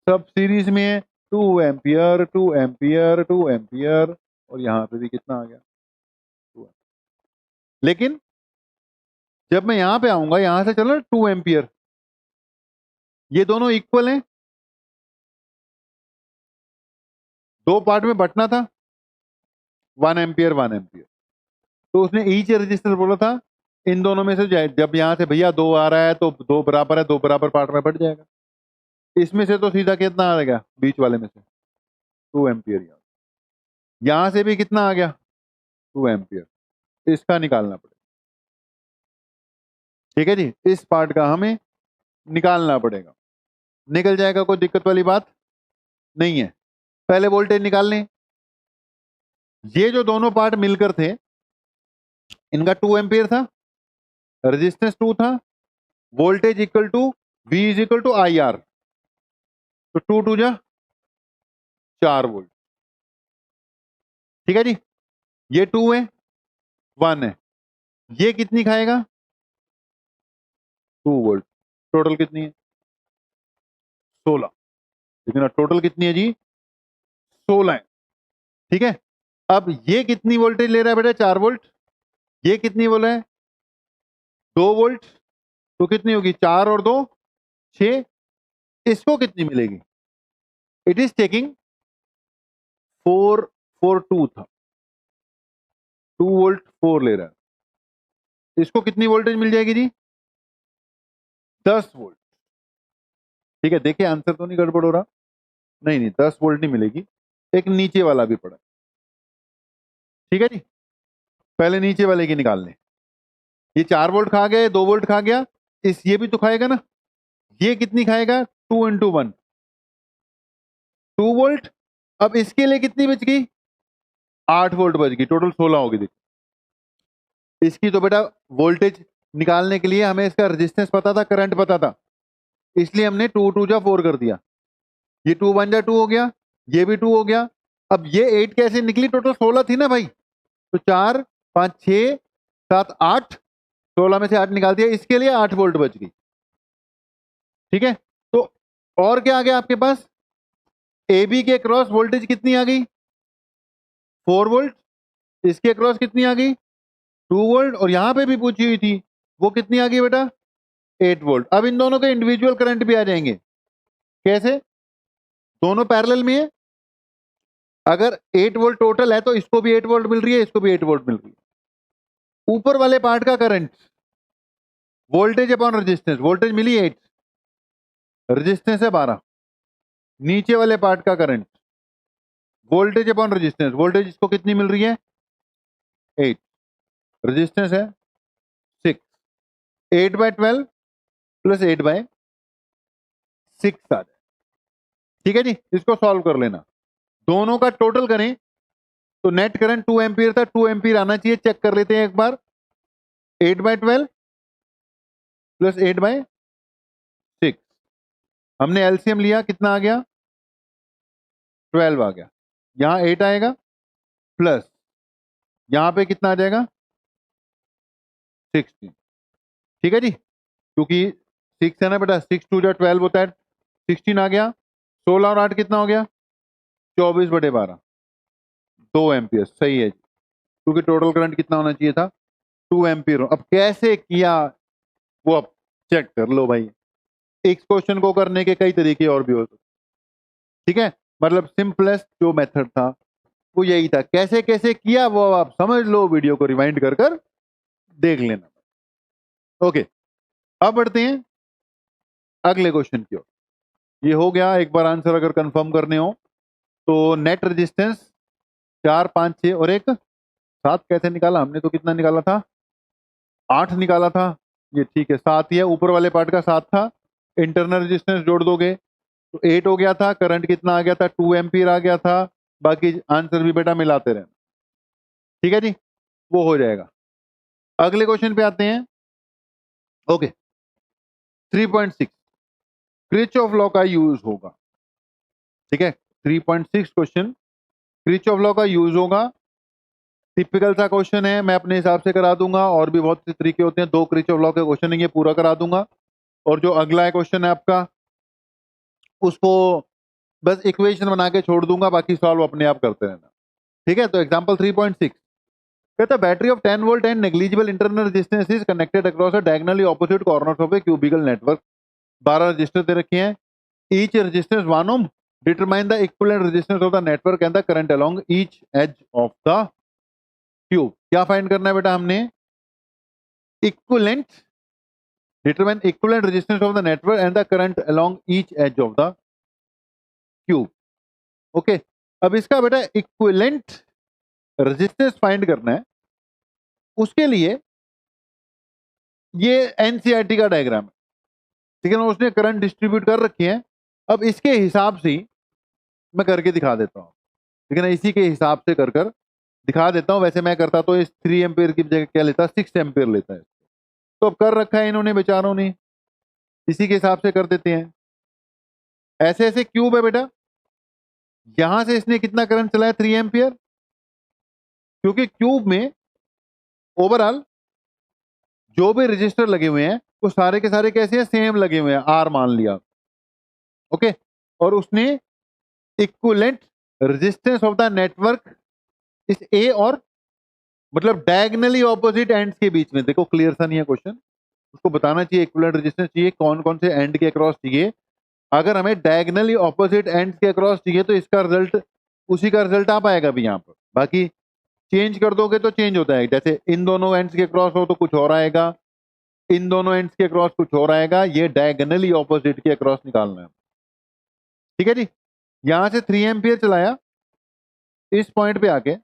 Speaker 1: सब सीरीज में है, 2 एम्पियर 2 एम्पियर 2 एम्पियर, और यहां पे भी कितना आ गया, 2 एम्पियर। लेकिन जब मैं यहां पे आऊंगा, यहां से चला 2 एम्पियर, ये दोनों इक्वल हैं, दो पार्ट में बंटना था, 1 एम्पियर 1 एम्पियर। तो उसने ईच रजिस्टर बोला था, इन दोनों में से जब यहां से भैया 2 आ रहा है तो 2 बराबर है, 2 बराबर पार्ट में बट जाएगा। इसमें से तो सीधा कितना आ गया, बीच वाले में से 2 एम्पियर। यहां से भी कितना आ गया, 2 एम्पियर। इसका निकालना पड़ेगा। ठीक है जी, इस पार्ट का हमें निकालना पड़ेगा। निकल जाएगा, कोई दिक्कत वाली बात नहीं है। पहले वोल्टेज निकाल लें। ये जो दोनों पार्ट मिलकर थे, इनका 2 एम्पियर था, रेजिस्टेंस 2 था, voltage equal to V is equal to I R, तो 2 2 जा 4 वोल्ट। ठीक है जी, ये 2 है, 1 है, ये कितनी खाएगा 2 वोल्ट। टोटल कितनी है 16, लेकिन टोटल कितनी है जी 16 है। ठीक है, अब ये कितनी वोल्टेज ले रहा है बेटा 4 वोल्ट, ये कितनी बोला है 2 वोल्ट, तो कितनी होगी 4 और 2 6, इसको कितनी मिलेगी, इट इज टेकिंग 442 था, 2 वोल्ट 4 ले रहा है, इसको कितनी वोल्टेज मिल जाएगी जी 10 वोल्ट। ठीक है, देखिए आंसर तो नहीं गड़बड़ हो रहा, नहीं नहीं 10 वोल्ट नहीं मिलेगी, एक नीचे वाला भी पड़ा। ठीक है जी, पहले नीचे वाले की निकाल लें। ये 4 वोल्ट खा गया, 2 वोल्ट खा गया, इस ये भी तो खाएगा ना, ये कितनी खाएगा 2 इंटू 1 2 वोल्ट। अब इसके लिए कितनी बच गई 8 वोल्ट बच गई, टोटल 16 होगी। देखिए इसकी तो बेटा वोल्टेज निकालने के लिए हमें इसका रेजिस्टेंस पता था, करंट पता था, इसलिए हमने 2 2 जा 4 कर दिया, ये 2 1 जा 2 हो गया, ये भी 2 हो गया। अब ये 8 कैसे निकली, टोटल 16 थी ना भाई, तो 4 5 6 7 8, 16 में से 8 निकाल दिया, इसके लिए 8 वोल्ट बच गई। ठीक है, तो और क्या आ गया आपके पास, ए बी के क्रॉस वोल्टेज कितनी आ गई 4 वोल्ट, इसके क्रॉस कितनी आ गई 2 वोल्ट, और यहां पे भी पूछी हुई थी वो कितनी आ गई बेटा 8 वोल्ट। अब इन दोनों के इंडिविजुअल करंट भी आ जाएंगे, कैसे, दोनों पैरेलल में है, अगर 8 वोल्ट टोटल है तो इसको भी 8 वोल्ट मिल रही है, इसको भी 8 वोल्ट मिल रही है। ऊपर वाले पार्ट का current voltage upon resistance, voltage मिली 8, रेजिस्टेंस है 12, नीचे वाले पार्ट का current voltage upon resistance, voltage इसको कितनी मिल रही है 8, रेजिस्टेंस है 6, 8 बाय 12 प्लस 8 बाय 6 आ जाए। ठीक है जी, इसको सॉल्व कर लेना, दोनों का टोटल करें तो नेट करंट 2 एम्पियर था, 2 एम्पियर आना चाहिए, चेक कर लेते हैं एक बार, 8 बाय 12 प्लस 8 बाय 6, हमने एलसीएम लिया, कितना आ गया 12 आ गया, यहां 8 आएगा प्लस यहां पे कितना आ जाएगा 16। ठीक है जी, क्योंकि 6 है ना बेटा, 6 2 जा 12 होता है, 16 आ गया, 16 और 8 कितना हो गया 24 बटे 12, 2 एम्पियर सही है जी, क्योंकि टोटल करंट कितना होना चाहिए था 2 एम्पियर। अब कैसे किया वो अब चेक कर लो भाई, इस क्वेश्चन को करने के कई तरीके और भी हो सकते। ठीक है, मतलब सिंपलेस्ट जो मेथड था वो यही था, कैसे कैसे किया वो आप समझ लो, वीडियो को रिवाइंड कर कर देख लेना। ओके, अब बढ़ते हैं अगले क्वेश्चन की ओर। ये हो गया, एक बार आंसर अगर कंफर्म करने हो तो नेट रेजिस्टेंस 4 5 6 और एक 7 कैसे निकाला हमने, तो कितना निकाला था 8 निकाला था, ये ठीक है 7 ही है, ऊपर वाले पार्ट का 7 था, इंटरनल रेजिस्टेंस जोड़ दोगे तो 8 हो गया था, करंट कितना आ गया था 2 एम्पियर आ गया था, बाकी आंसर भी बेटा मिलाते रहना। ठीक है जी, वो हो जाएगा। अगले क्वेश्चन पे आते हैं। ओके, 3.6 किरचॉफ लॉ का यूज होगा। ठीक है, 3.6 क्वेश्चन किरचॉफ लॉ का यूज होगा, टिपिकल सा क्वेश्चन है, मैं अपने हिसाब से करा दूंगा, और भी बहुत से तरीके होते हैं, 2 किरचॉफ लॉ के क्वेश्चन है, ये पूरा करा दूंगा, और जो अगला क्वेश्चन है आपका उसको बस इक्वेशन बना के छोड़ दूंगा, बाकी सॉल्व अपने आप करते रहना। ठीक है, तो एग्जांपल 3.6 कहता है battery of 10 volt and negligible internal resistance is connected across a diagonally opposite corners of a cubical network. 12 resistor दे रखे हैं, each resistance 1 ohm, determine the equivalent resistance of the network and the current along each edge of the cube. क्या find करना है बेटा हमने, equivalent, determine equivalent resistance of the network and the current along each edge of the cube. Okay, अब इसका बेटा equivalent resistance find करना है, उसके लिए ये एनसीईआरटी का डायग्राम है, ठीक है ना, उसने करंट डिस्ट्रीब्यूट कर रखी है, अब इसके हिसाब से मैं करके दिखा देता हूँ, लेकिन इसी के हिसाब से कर कर दिखा देता हूँ। वैसे मैं करता तो इस 3 एम्पियर की जगह क्या लेता, 6 एम्पियर लेता है। तो अब कर रखा है इन्होंने बेचारों ने, इसी के हिसाब से कर देते हैं। ऐसे ऐसे क्यूब है बेटा, यहां से इसने कितना करंट चलाया, 3 एम्पियर, क्योंकि क्यूब में ओवरऑल जो भी रजिस्टर लगे हुए हैं वो सारे के सारे कैसे हैं, सेम लगे हुए हैं, आर मान लिया। ओके, और उसने equivalent resistance of the network इस ए और मतलब डायगनली ऑपोजिट एंड्स के बीच में, देखो क्लियर सा नहीं है क्वेश्चन, उसको बताना चाहिए इक्विवेलेंट रेजिस्टेंस चाहिए कौन कौन से एंड के अक्रॉस चाहिए। अगर हमें डायगनली ऑपोजिट एंड्स के अक्रॉस चाहिए तो इसका रिजल्ट उसी का रिजल्ट आ पाएगा भी यहाँ पर। बाकी चेंज कर दोगे तो चेंज होता है, जैसे इन दोनों एंड्स के क्रॉस हो तो कुछ और आएगा, इन दोनों एंड्स के क्रॉस कुछ और आएगा, ये डायगनली ऑपोजिट के क्रॉस निकालना है। ठीक है जी, यहां से 3 एम्पियर चलाया, इस पॉइंट पे आके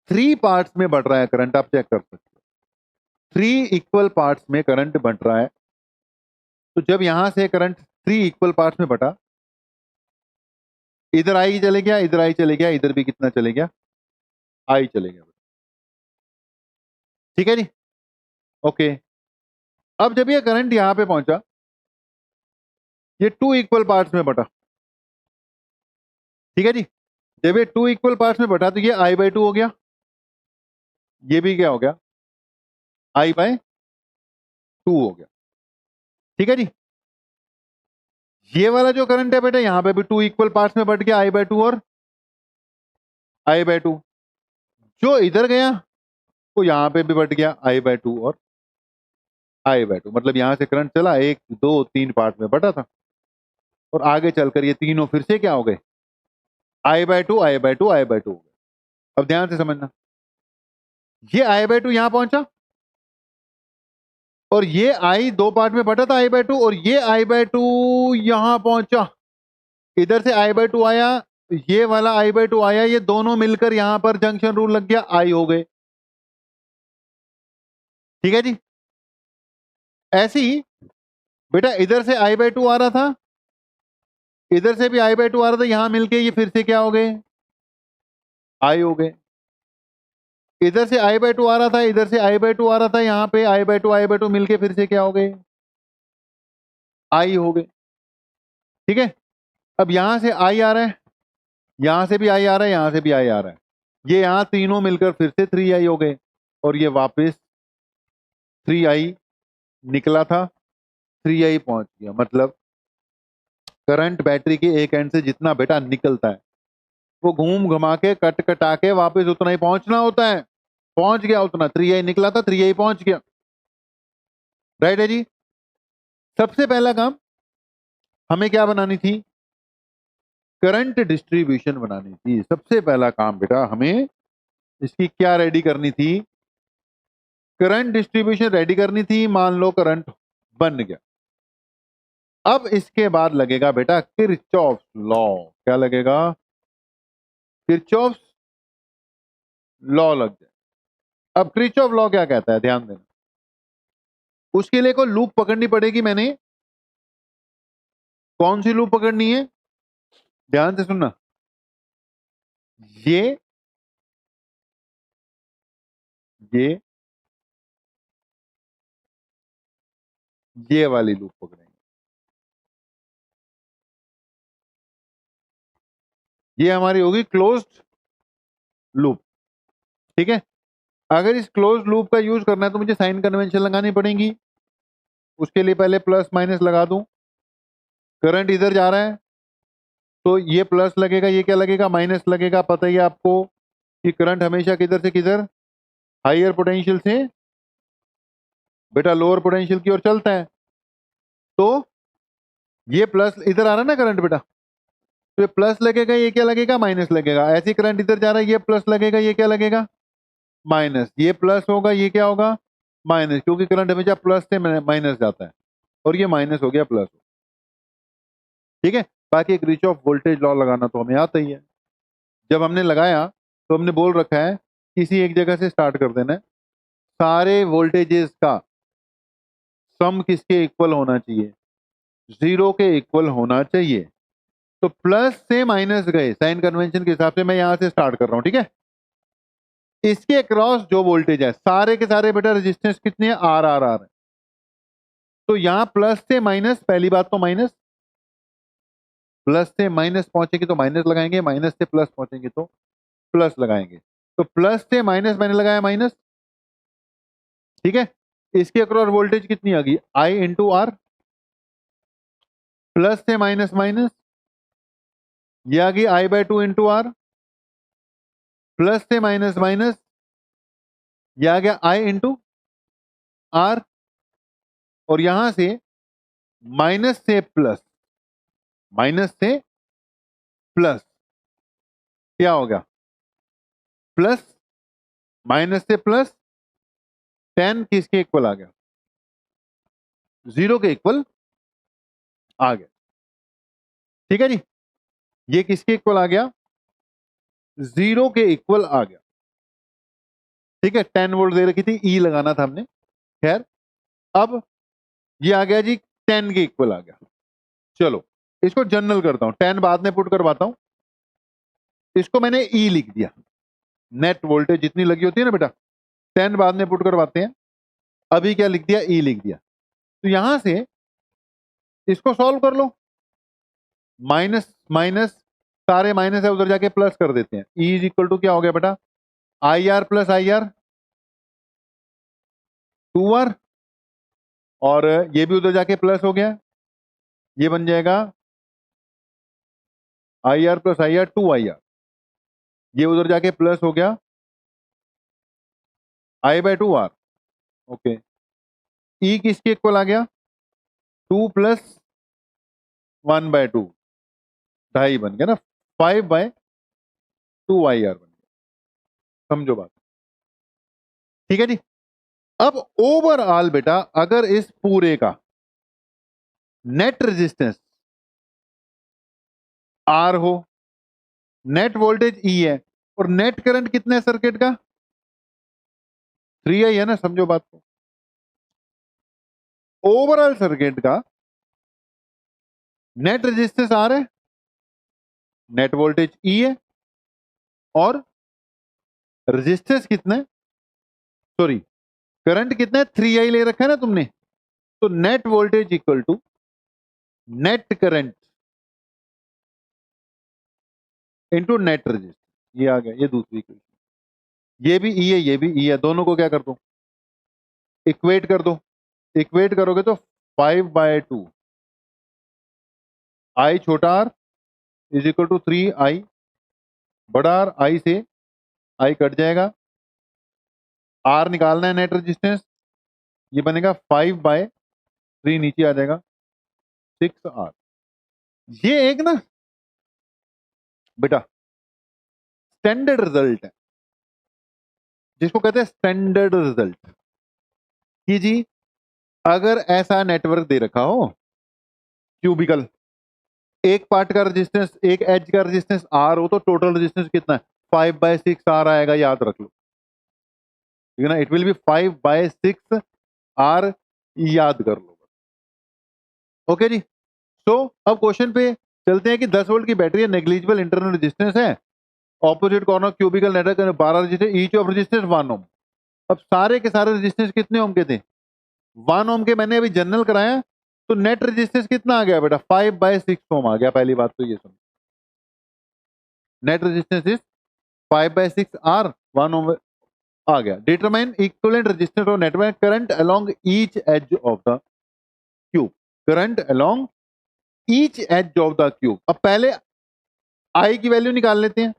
Speaker 1: 3 पार्ट्स में बढ़ रहा है करंट, आप चेक कर सकते हो 3 इक्वल पार्ट्स में करंट बढ़ रहा है। तो जब यहां से करंट 3 इक्वल पार्ट्स में बढ़ा, इधर आई चले गया, इधर आई चले गया, इधर भी कितना चले गया, आई चले गया। ठीक है जी, ओके। अब जब ये करंट यहां पे पहुंचा, ये 2 इक्वल पार्ट्स में बटा। ठीक है जी, जब ये 2 इक्वल पार्ट्स में बटा तो ये I/2 हो गया, ये भी क्या हो गया, I/2 हो गया। ठीक है जी, ये वाला जो करंट है बेटा यहां पे भी 2 इक्वल पार्ट्स में बट गया, I/2 और I/2। जो इधर गया वो यहां पे भी बट गया, I/2 और I/2। मतलब यहां से करंट चला 1 2 3 पार्ट में बटा था, और आगे चलकर ये तीनों फिर से क्या हो गए, I/2 I/2 I/2 हो गए। अब ध्यान से समझना, ये I/2 यहां पहुंचा और ये I 2 पार्ट में बटा था I/2, और ये I/2 यहां पहुंचा, इधर से I/2 आया, ये वाला I/2 आया, ये दोनों मिलकर यहां पर जंक्शन रूल लग गया, I हो गए। ठीक है जी, ऐसे ही बेटा इधर से I/2 आ रहा था, इधर से भी I/2 आ रहा था, यहां मिलके ये फिर से क्या हो गए, I हो गए। इधर से I/2 आ रहा था, इधर से I/2 आ रहा था, यहां पे I/2 मिलके फिर से क्या हो गए, I हो गए। ठीक है, अब यहां से I आ रहा है, यहां से भी I आ रहा है, यहां से भी I आ रहा है, ये यहां तीनों मिलकर फिर से 3I हो गए, और ये वापस 3I निकला था, 3I पहुंच गया। मतलब करंट बैटरी के एक एंड से जितना बेटा निकलता है वो घूम घुमा के कट कटा के वापस उतना ही पहुंचना होता है, पहुंच गया उतना, 3I निकला था, 3I पहुंच गया। राइट है जी, सबसे पहला काम हमें क्या बनानी थी, करंट डिस्ट्रीब्यूशन बनानी थी। सबसे पहला काम बेटा हमें इसकी क्या रेडी करनी थी, करंट डिस्ट्रीब्यूशन रेडी करनी थी। मान लो करंट बन गया, अब इसके बाद लगेगा बेटा किरचॉफ लॉ। क्या लगेगा, किरचॉफ लॉ लग जाए। अब किरचॉफ लॉ क्या कहता है, ध्यान देना, उसके लिए कोई लूप पकड़नी पड़ेगी। मैंने कौन सी लूप पकड़नी है, ध्यान से सुनना, ये ये ये वाली लूप पकड़ेंगे, ये हमारी होगी क्लोज्ड लूप। ठीक है, अगर इस क्लोज्ड लूप का यूज करना है तो मुझे साइन कन्वेंशन लगानी पड़ेगी। उसके लिए पहले प्लस माइनस लगा दूं, करंट इधर जा रहा है तो ये प्लस लगेगा, ये क्या लगेगा, माइनस लगेगा। पता ही है आपको कि करंट हमेशा किधर से किधर, हायर पोटेंशियल से बेटा लोअर पोटेंशियल की ओर चलता है। तो ये प्लस इधर आ रहा है ना करंट बेटा, तो ये प्लस लगेगा, ये क्या लगेगा, माइनस लगेगा। ऐसी करंट इधर जा रहा है, ये प्लस लगेगा, ये क्या लगेगा, माइनस। ये प्लस होगा, ये क्या होगा, माइनस, क्योंकि करंट हमेशा प्लस से माइनस जाता है, और ये माइनस हो गया प्लस। ठीक है, बाकी किरचॉफ वोल्टेज लॉ लगाना तो हमें आता ही है। जब हमने लगाया तो हमने बोल रखा है किसी एक जगह से स्टार्ट कर देना है, सारे वोल्टेजेस का सम किसके इक्वल होना चाहिए, 0 के इक्वल होना चाहिए। तो प्लस से माइनस गए, साइन कन्वेंशन के हिसाब से मैं यहां से स्टार्ट कर रहा हूं, ठीक है। इसके अक्रॉस जो वोल्टेज है, सारे के सारे बेटा रेजिस्टेंस कितने हैं, आर आर आर। तो यहां प्लस से माइनस, पहली बात तो माइनस, प्लस से माइनस पहुंचेंगे तो माइनस लगाएंगे, माइनस से प्लस पहुंचेंगे तो प्लस लगाएंगे। तो प्लस से माइनस मैंने लगाया माइनस, ठीक है। इसके अक्रॉस वोल्टेज कितनी आ गई, आई इंटू आर। प्लस से माइनस माइनस, ये आ गई आई बाय 2 इंटू आर। प्लस से माइनस माइनस, ये आ गया आई इंटू आर। और यहां से माइनस से प्लस, माइनस से प्लस क्या हो गया, प्लस, माइनस से प्लस, 10 किसके इक्वल आ गया, 0 के इक्वल आ गया, ठीक है जी। ये किसके इक्वल आ गया, 0 के इक्वल आ गया, ठीक है। 10 वोल्ट दे रखी थी, ई लगाना था हमने, खैर। अब ये आ गया जी 10 के इक्वल आ गया। चलो इसको जनरल करता हूं, 10 बाद में पुट करवाता हूं। इसको मैंने ई लिख दिया, नेट वोल्टेज जितनी लगी होती है ना बेटा, 10 बाद में पुट करवाते हैं। अभी क्या लिख दिया, ई लिख दिया। तो यहां से इसको सॉल्व कर लो, माइनस माइनस, सारे माइनस है उधर जाके प्लस कर देते हैं। ई इज इक्वल टू क्या हो गया बेटा, I R plus I R, 2R, और ये भी उधर जाके प्लस हो गया, ये बन जाएगा I R plus I R, 2IR। ये उधर जाके प्लस हो गया, आई बाय 2R। ओके, ई किसके इक्वल आ गया, 2 प्लस 1 बाय 2, 2.5 बन गया ना, 5 बाय 2IR बन गया। समझो बात, ठीक है जी। अब ओवरऑल बेटा अगर इस पूरे का नेट रेजिस्टेंस आर हो, नेट वोल्टेज ई है, और नेट करंट कितना है सर्किट का, 3I है ना, समझो बात को। ओवरऑल सर्किट का नेट रेजिस्टेंस आर है, नेट वोल्टेज ई है, और रेजिस्टेंस कितना है, सॉरी करंट कितना है, 3I ले रखा है ना तुमने। तो net voltage equal to net current into net resistance, ये आ गया, ये दूसरी इक्वेशन। ये भी ई है, ये भी ई है, दोनों को क्या कर दो, इक्वेट कर दो। इक्वेट करोगे तो 5 बाय 2 आई छोटा are is equal to 3I बड़ा आर, आई से आई कट जाएगा, आर निकालना है नेट रेजिस्टेंस, ये बनेगा 5 बाय 3, नीचे आ जाएगा 6R। ये एक ना बेटा स्टैंडर्ड रिजल्ट है, जिसको कहते हैं स्टैंडर्ड रिजल्ट, कि जी अगर ऐसा नेटवर्क दे रखा हो क्यूबिकल, एक पार्ट का रेजिस्टेंस, एक एज का रेजिस्टेंस आर हो, तो टोटल रेजिस्टेंस कितना है, 5 बाय 6 आर आएगा, याद रख लो, ठीक है ना। It will be 5 by 6 R, याद कर लो, ओके जी। तो अब क्वेश्चन पे चलते हैं कि 10 वोल्ट की बैटरी है, नेग्लिजिबल इंटरनल रेजिस्टेंस है, opposite corner cubicle network 12 register, each of resistance 1 ओम। अब सारे के सारे रेजिस्टेंस कितने ओम के थे, 1 ओम के। मैंने अभी जनरल कराया, तो नेट रेजिस्टेंस कितना आ गया बेटा, 5 बाय 6 ओम आ गया। पहली बात तो ये सुनो, net resistance is 5 by 6 R, 1 ohm आ गया। Determine equivalent resistance of network current along each edge of the cube, current along each edge of the cube. अब पहले आई की वैल्यू निकाल लेते हैं,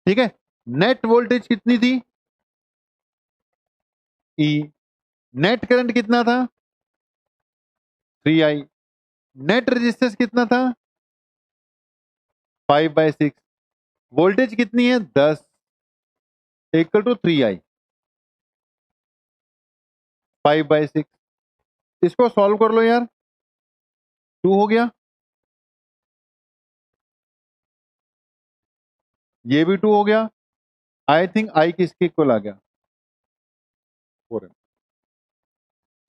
Speaker 1: ठीक है। नेट वोल्टेज कितनी थी, ई। नेट करंट कितना था, 3I। नेट रेजिस्टेंस कितना था, 5 बाय 6। वोल्टेज कितनी है, 10, इक्वल टू 3I, 5 बाय 6। इसको सॉल्व कर लो यार, 2 हो गया, ये भी 2 हो गया। आई थिंक आई किसके इक्वल आ गया, 4M,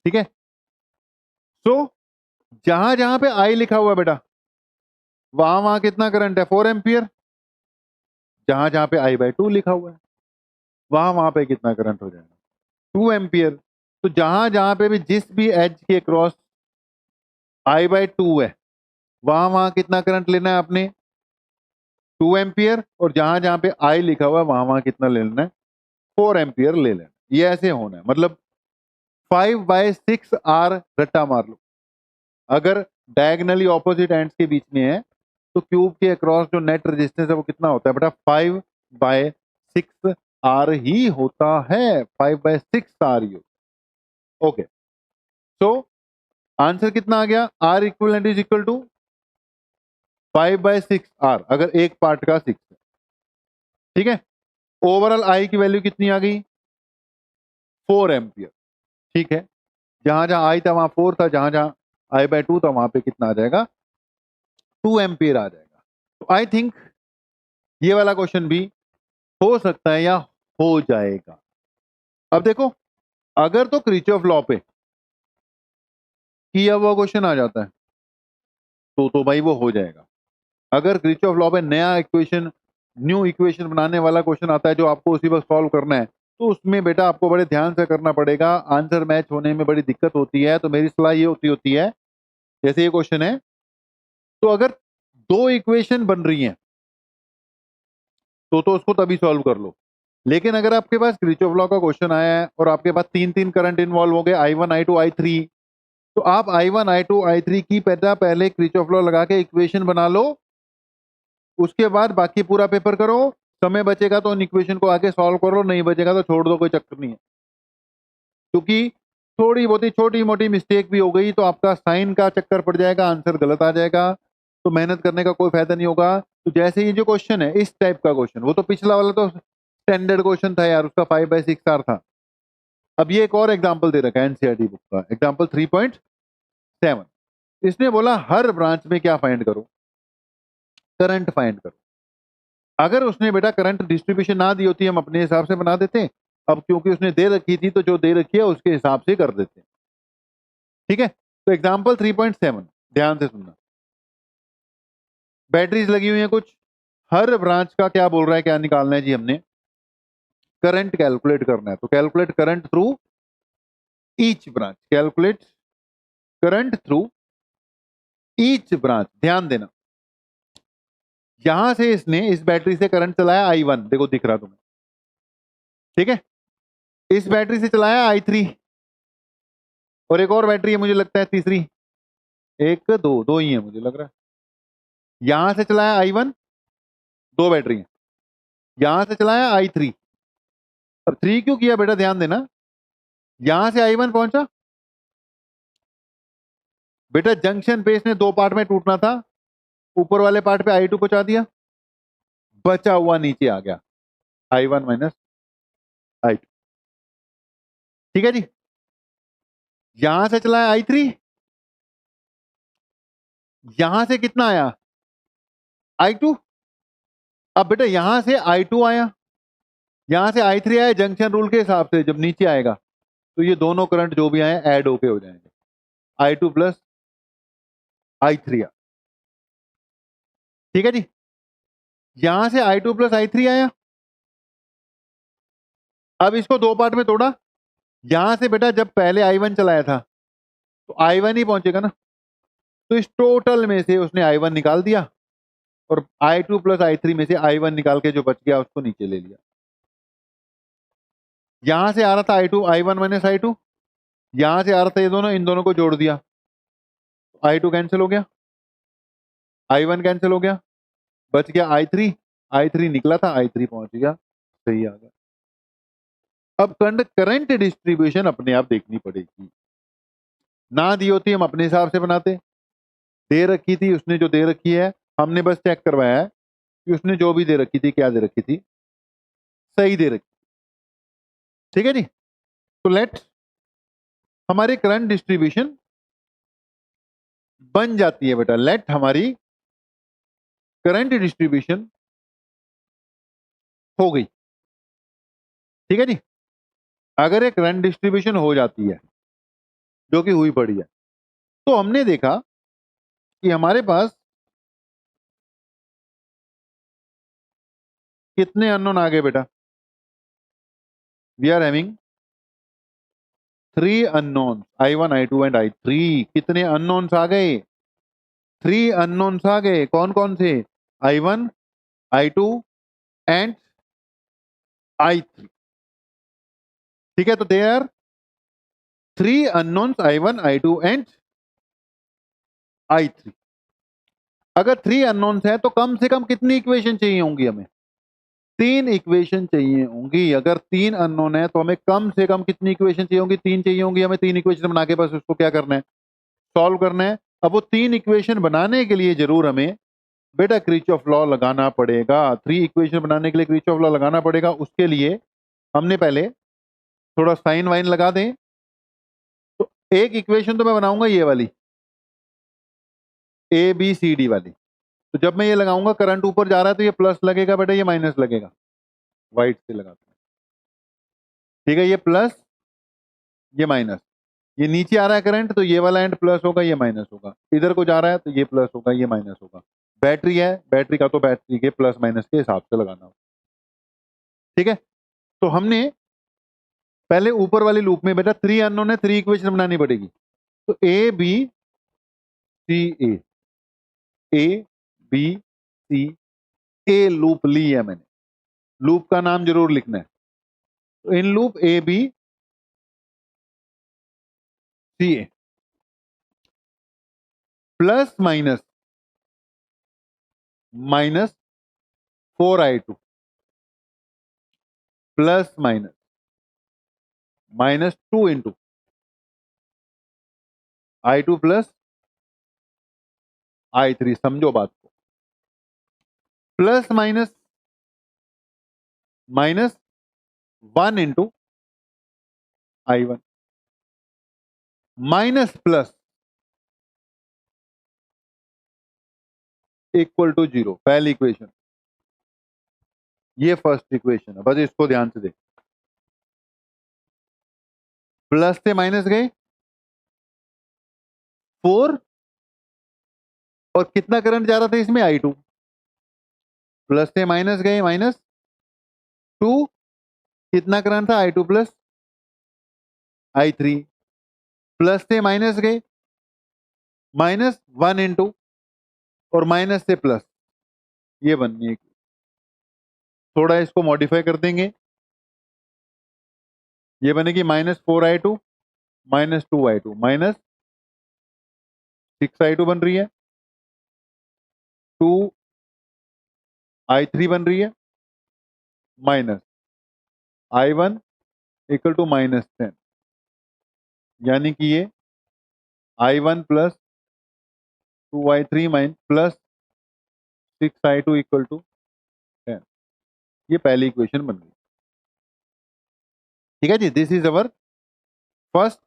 Speaker 1: ठीक है। सो जहां जहां पे आई लिखा हुआ है बेटा, वहां वहां कितना करंट है? 4 एम्पियर। जहां जहां पे आई बाई 2 लिखा हुआ है, वहां वहां पे कितना करंट हो जाएगा? 2 एम्पियर। तो जहां जहां पे भी जिस भी एज के क्रॉस आई बाई 2 है, वहां वहां कितना करंट लेना है आपने? 2 एम्पियर। और जहां जहां पे आई लिखा हुआ है, वहां वहां कितना ले लेना है? 4 एम्पियर ले लेना। ये ऐसे होना है, मतलब 5/6 रट्टा मार लो। अगर डायगनली ऑपोजिट एंड्स के बीच में है, तो क्यूब के अक्रॉस जो नेट रेजिस्टेंस है वो कितना होता है बेटा? 5/6 ही होता है। 5/6 ही होता है। ओके, सो आंसर कितना आ गया? R equivalent is equal to 5/6 अगर एक पार्ट का 6 है। ठीक है, ओवरऑल आई की वैल्यू कितनी आ गई? 4 एम्पियर। ठीक है, जहां जहां आई था वहां 4 था, जहां जहां आई बाय 2 था वहां पे कितना आ जाएगा? 2 एम्पियर आ जाएगा। तो आई थिंक ये वाला क्वेश्चन भी हो सकता है या हो जाएगा। अब देखो, अगर तो क्रिचॉफ लॉ पे किया हुआ क्वेश्चन आ जाता है तो भाई वो हो जाएगा। अगर क्रिचॉफ लॉ पे नया इक्वेशन, न्यू इक्वेशन बनाने वाला क्वेश्चन आता है जो आपको उसी वक्त सॉल्व करना है, तो उसमें बेटा आपको बड़े ध्यान से करना पड़ेगा। आंसर मैच होने में बड़ी दिक्कत होती है। तो मेरी सलाह ये होती है, जैसे ये क्वेश्चन है, तो अगर दो इक्वेशन बन रही हैं तो उसको तभी सॉल्व कर लो। लेकिन अगर आपके पास क्रिचॉफ लॉ का क्वेश्चन आया है और आपके पास 3 करंट इन्वॉल्व हो गए, I1 I2 I3, तो आप I1 I2 I3 की पहले क्रिचॉफ लॉ लगा के इक्वेशन बना लो। उसके बाद बाकी पूरा पेपर करो। समय बचेगा तो उन इक्वेशन को आके सॉल्व करो, नहीं बचेगा तो छोड़ दो, कोई चक्कर नहीं है। क्योंकि थोड़ी बहुत ही छोटी मोटी मिस्टेक भी हो गई तो आपका साइन का चक्कर पड़ जाएगा, आंसर गलत आ जाएगा, तो मेहनत करने का कोई फायदा नहीं होगा। तो जैसे ये जो क्वेश्चन है, इस टाइप का क्वेश्चन, वो तो पिछला वाला तो स्टैंडर्ड क्वेश्चन था यार, उसका 5/6 था। अब ये एक और एग्जाम्पल दे रखा है एनसीईआरटी बुक का, एग्जाम्पल 3.7। इसने बोला हर ब्रांच में क्या फाइंड करो? करंट फाइंड करो। अगर उसने बेटा करंट डिस्ट्रीब्यूशन ना दी होती, हम अपने हिसाब से बना देते। अब क्योंकि उसने दे रखी थी, तो जो दे रखी है उसके हिसाब से कर देते। ठीक है, तो एग्जाम्पल 3.7 ध्यान से सुनना। बैटरीज लगी हुई हैं कुछ, हर ब्रांच का क्या बोल रहा है, क्या निकालना है जी? हमने करंट कैलकुलेट करना है। तो calculate current through each branch, calculate current through each branch. ध्यान देना, यहां से इसने इस बैटरी से करंट चलाया I1, देखो दिख रहा तुम्हें, ठीक है। इस बैटरी से चलाया I3, और एक और बैटरी है मुझे लगता है तीसरी, एक दो दो ही है मुझे लग रहा है। यहां से चलाया I1, दो बैटरी है। यहां से चलाया I3। अब 3 क्यों किया बेटा? ध्यान देना, यहां से I1 पहुंचा बेटा, जंक्शन पे इसने दो पार्ट में टूटना था, ऊपर वाले पार्ट पे I2 पहुंचा दिया, बचा हुआ नीचे आ गया I1 माइनस I2। ठीक है जी, यहां से चलाया I3, यहां से कितना आया? I2। अब बेटा यहां से I2 आया, यहां से I3 आया, जंक्शन रूल के हिसाब से जब नीचे आएगा तो ये दोनों करंट जो भी आए ऐड होके हो जाएंगे, I2 प्लस I3। ठीक है जी, यहां से I2 प्लस I3 आया। अब इसको दो पार्ट में तोड़ा, यहां से बेटा जब पहले I1 चलाया था तो I1 ही पहुंचेगा ना, तो इस टोटल में से उसने I1 निकाल दिया, और I2 प्लस I3 में से I1 निकाल के जो बच गया उसको नीचे ले लिया। यहां से आ रहा था I2, I1 माइनस I2, यहां से आ रहा था ये दोनों, इन दोनों को जोड़ दिया, I2 कैंसिल हो गया, I1 कैंसिल हो गया, बच गया I3। I3 निकला था, I3 पहुंच गया, सही आ गया। अब करंट डिस्ट्रीब्यूशन अपने आप देखनी पड़ेगी, ना दी होती हम अपने हिसाब से बनाते। दे रखी थी उसने, जो दे रखी है हमने बस चेक करवाया है कि उसने जो भी दे रखी थी, क्या दे रखी थी, सही दे रखी। ठीक है जी, तो लेट हमारी करंट डिस्ट्रीब्यूशन बन जाती है बेटा, लेट हमारी करंट डिस्ट्रीब्यूशन हो गई। ठीक है जी, अगर एक करंट डिस्ट्रीब्यूशन हो जाती है, जो कि हुई पड़ी है, तो हमने देखा कि हमारे पास कितने अननोन आ गए बेटा? We are having 3 unknown, I1, I2 and I3। कितने अननोन्स आ गए? 3 अननोन्स आ गए। कौन कौन से? I1, I2 and I3। ठीक है, तो they are 3 unknowns, I1, I2 and I3। अगर 3 अननोन्स है तो कम से कम कितनी इक्वेशन चाहिए होंगी हमें? 3 इक्वेशन चाहिए होंगी। अगर 3 अननोन है तो हमें कम से कम कितनी इक्वेशन चाहिए होंगी? 3 चाहिए होंगी हमें। 3 इक्वेशन बना के बस उसको क्या करना है? सॉल्व करना है। अब वो 3 इक्वेशन बनाने के लिए जरूर हमें बेटा किरचॉफ लॉ लगाना पड़ेगा। 3 इक्वेशन बनाने के लिए किरचॉफ लॉ लगाना पड़ेगा। उसके लिए हमने पहले थोड़ा साइन वाइन लगा दें। तो एक इक्वेशन तो मैं बनाऊंगा ये वाली, ABCD वाली। तो जब मैं ये लगाऊंगा, करंट ऊपर जा रहा है तो ये प्लस लगेगा बेटा, ये माइनस लगेगा। व्हाइट से लगाते हैं, ठीक है। ये प्लस, ये माइनस। ये नीचे आ रहा है करंट, तो ये वाला एंड प्लस होगा, ये माइनस होगा। इधर को जा रहा है तो ये प्लस होगा, ये माइनस होगा। बैटरी है, बैटरी का तो बैटरी के प्लस माइनस के हिसाब से लगाना होगा, ठीक है। तो हमने पहले ऊपर वाली लूप में बेटा 3 अननोन है, 3 इक्वेशन बनानी पड़ेगी। तो A B C A loop ली है मैंने। लूप का नाम जरूर लिखना है। तो in loop ABCA plus minus minus 4I2 plus minus minus 2 into I2 plus I3। समझो बात को। Plus minus minus 1 into I1 minus plus equal to 0। पहली इक्वेशन, ये फर्स्ट इक्वेशन है, बस इसको ध्यान से देख। प्लस से माइनस गए 4, और कितना करंट जा रहा था इसमें? I2। प्लस से माइनस गए माइनस 2, कितना करंट था? I2 plus I3। प्लस से माइनस गए माइनस 1 इंटू, और माइनस से प्लस, ये बननी है। थोड़ा इसको मॉडिफाई कर देंगे, ये बनेगी minus 4I2 minus 2I2 minus 6I2 बन रही है, 2I3 बन रही है, minus I1 equal to minus 10। यानी कि ये I1 plus 2I3 minus plus 6I2 equal to 10। ये पहली इक्वेशन बन गई, ठीक है जी। This is our first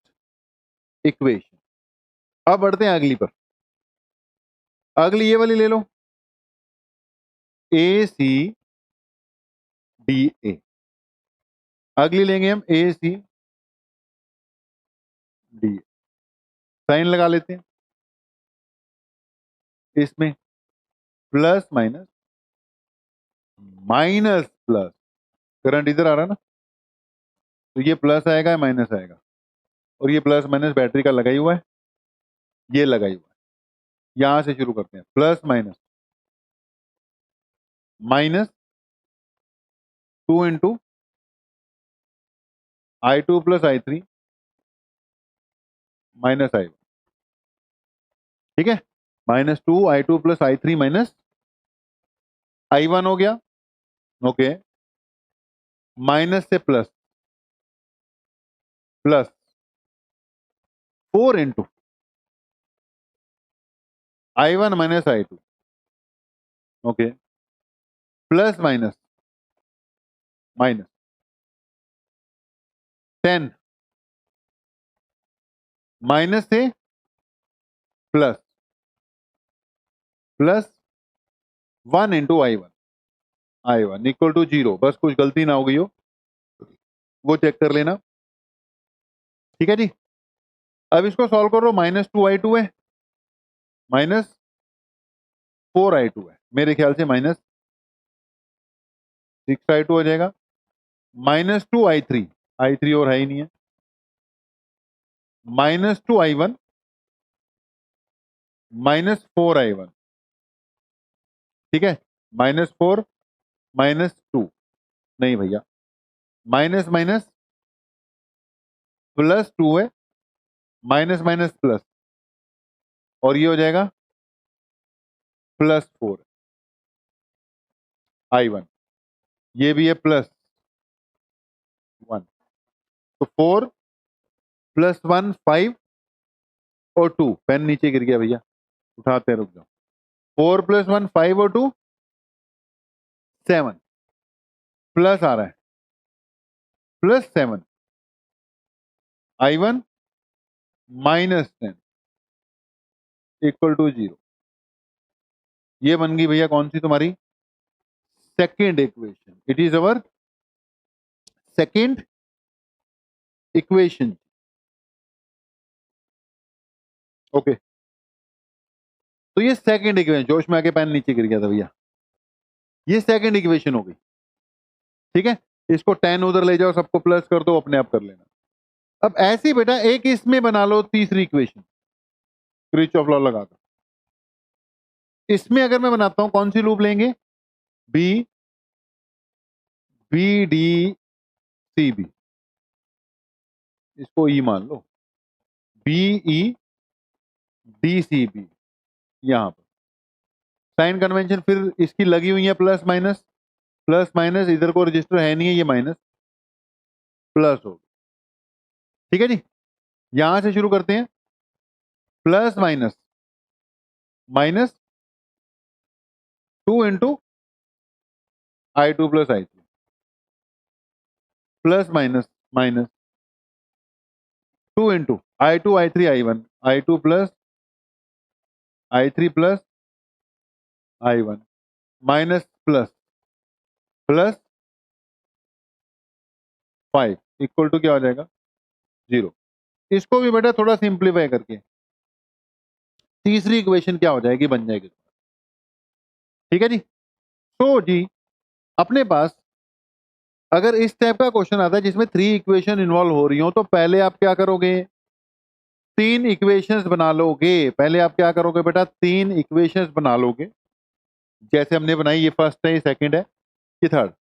Speaker 1: equation. अब बढ़ते हैं अगली पर। अगली ये वाली ले लो, ACDA। अगली लेंगे हम ACDA। साइन लगा लेते हैं इसमें। Plus minus minus plus, current इधर आ रहा है ना, तो ये प्लस आएगा, माइनस आएगा। और ये प्लस माइनस बैटरी का लगा ही हुआ है, ये लगा ही हुआ है। यहां से शुरू करते हैं। Plus minus minus 2 into I2 plus I3 minus I1, ठीक है। Minus 2I2 plus I3 minus I1 हो गया, ओके। माइनस से plus, plus 4 into I1 minus I2, okay. Plus minus minus 10 minus से plus, plus 1 into I1 equal to 0। बस कुछ गलती ना हो गई हो वो चेक कर लेना, ठीक है जी। अब इसको सॉल्व करो, -2i2 है, -4i2 है, मेरे ख्याल से -6i2 हो जाएगा, -2i3, i3 और है ही नहीं है, -2i1, -4i1, ठीक है, -4 -2, नहीं भैया, माइनस माइनस +2 है, माइनस माइनस प्लस, और ये हो जाएगा +4 i1, ये भी है +1, तो 4 + 1 5 और 2, पेन नीचे गिर गया भैया, उठाते हैं, रुक जाओ, 4 + 1 5 और 2 7, प्लस आ रहा है, +7 i1 -10 = 0। ये बन गई भैया कौन सी तुम्हारी second equation, it is our second equation. Okay, तो ये सेकेंड इक्वेशन, जोश में आके पेन नीचे गिर गया था भैया, ये सेकेंड इक्वेशन हो गई, ठीक है, इसको 10 उधर ले जाओ, सबको प्लस कर दो, अपने आप कर लेना। अब ऐसे बेटा एक इसमें बना लो तीसरी इक्वेशन, किरचॉफ लॉ लगाकर, इसमें अगर मैं बनाता हूं कौन सी लूप लेंगे, बी डी सी बी, इसको ई मान लो, BE DCB, यहां पर साइन कन्वेंशन फिर इसकी लगी हुई है प्लस माइनस, इधर को रजिस्टर है नहीं है, ये माइनस प्लस हो, ठीक है जी। यहां से शुरू करते हैं, plus minus -2 × i2 + i3, plus minus -2 × i2 i3 i1, i2 + i3 + i1, minus plus 5 = क्या हो जाएगा 0। इसको भी बेटा थोड़ा सिंप्लीफाई करके तीसरी इक्वेशन क्या हो जाएगी, बन जाएगी, ठीक है जी। तो जी अपने पास अगर इस टाइप का क्वेश्चन आता है जिसमें 3 इक्वेशन इन्वॉल्व हो रही हो, तो पहले आप क्या करोगे, 3 इक्वेशंस बना लोगे, पहले आप क्या करोगे बेटा, 3 इक्वेशंस बना लोगे, जैसे हमने बनाई, ये फर्स्ट है, ये सेकंड है, ये थर्ड।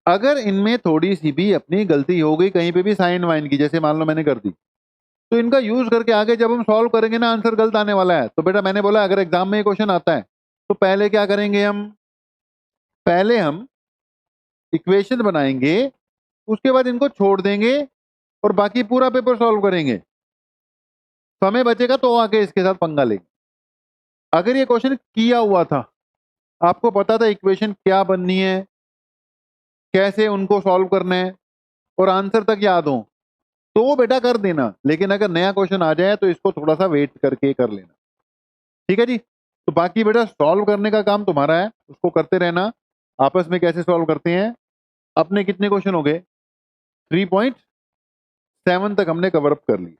Speaker 1: अगर इनमें थोड़ी सी भी अपनी गलती हो गई, कहीं पे भी साइन वाइन की, जैसे मान लो मैंने कर दी, तो इनका यूज करके आगे जब हम सॉल्व करेंगे ना, आंसर गलत आने वाला है। तो बेटा मैंने बोला अगर एग्जाम में ये क्वेश्चन आता है तो पहले क्या करेंगे, पहले हम इक्वेशन बनाएंगे, उसके बाद इनको छोड़ देंगे और बाकी पूरा पेपर सॉल्व करेंगे, समय बचेगा तो आके इसके साथ पंगा लेंगे। अगर ये क्वेश्चन किया हुआ था, आपको पता था इक्वेशन क्या बननी है, कैसे उनको सॉल्व करना है, और आंसर तक याद हो, तो वो बेटा कर देना। लेकिन अगर नया क्वेश्चन आ जाए तो इसको थोड़ा सा वेट करके कर लेना, ठीक है जी। तो बाकी बेटा सॉल्व करने का काम तुम्हारा है, उसको करते रहना। आपस में कैसे सॉल्व करते हैं, अपने कितने क्वेश्चन हो गए, 3.7 तक हमने कवर अप कर ली।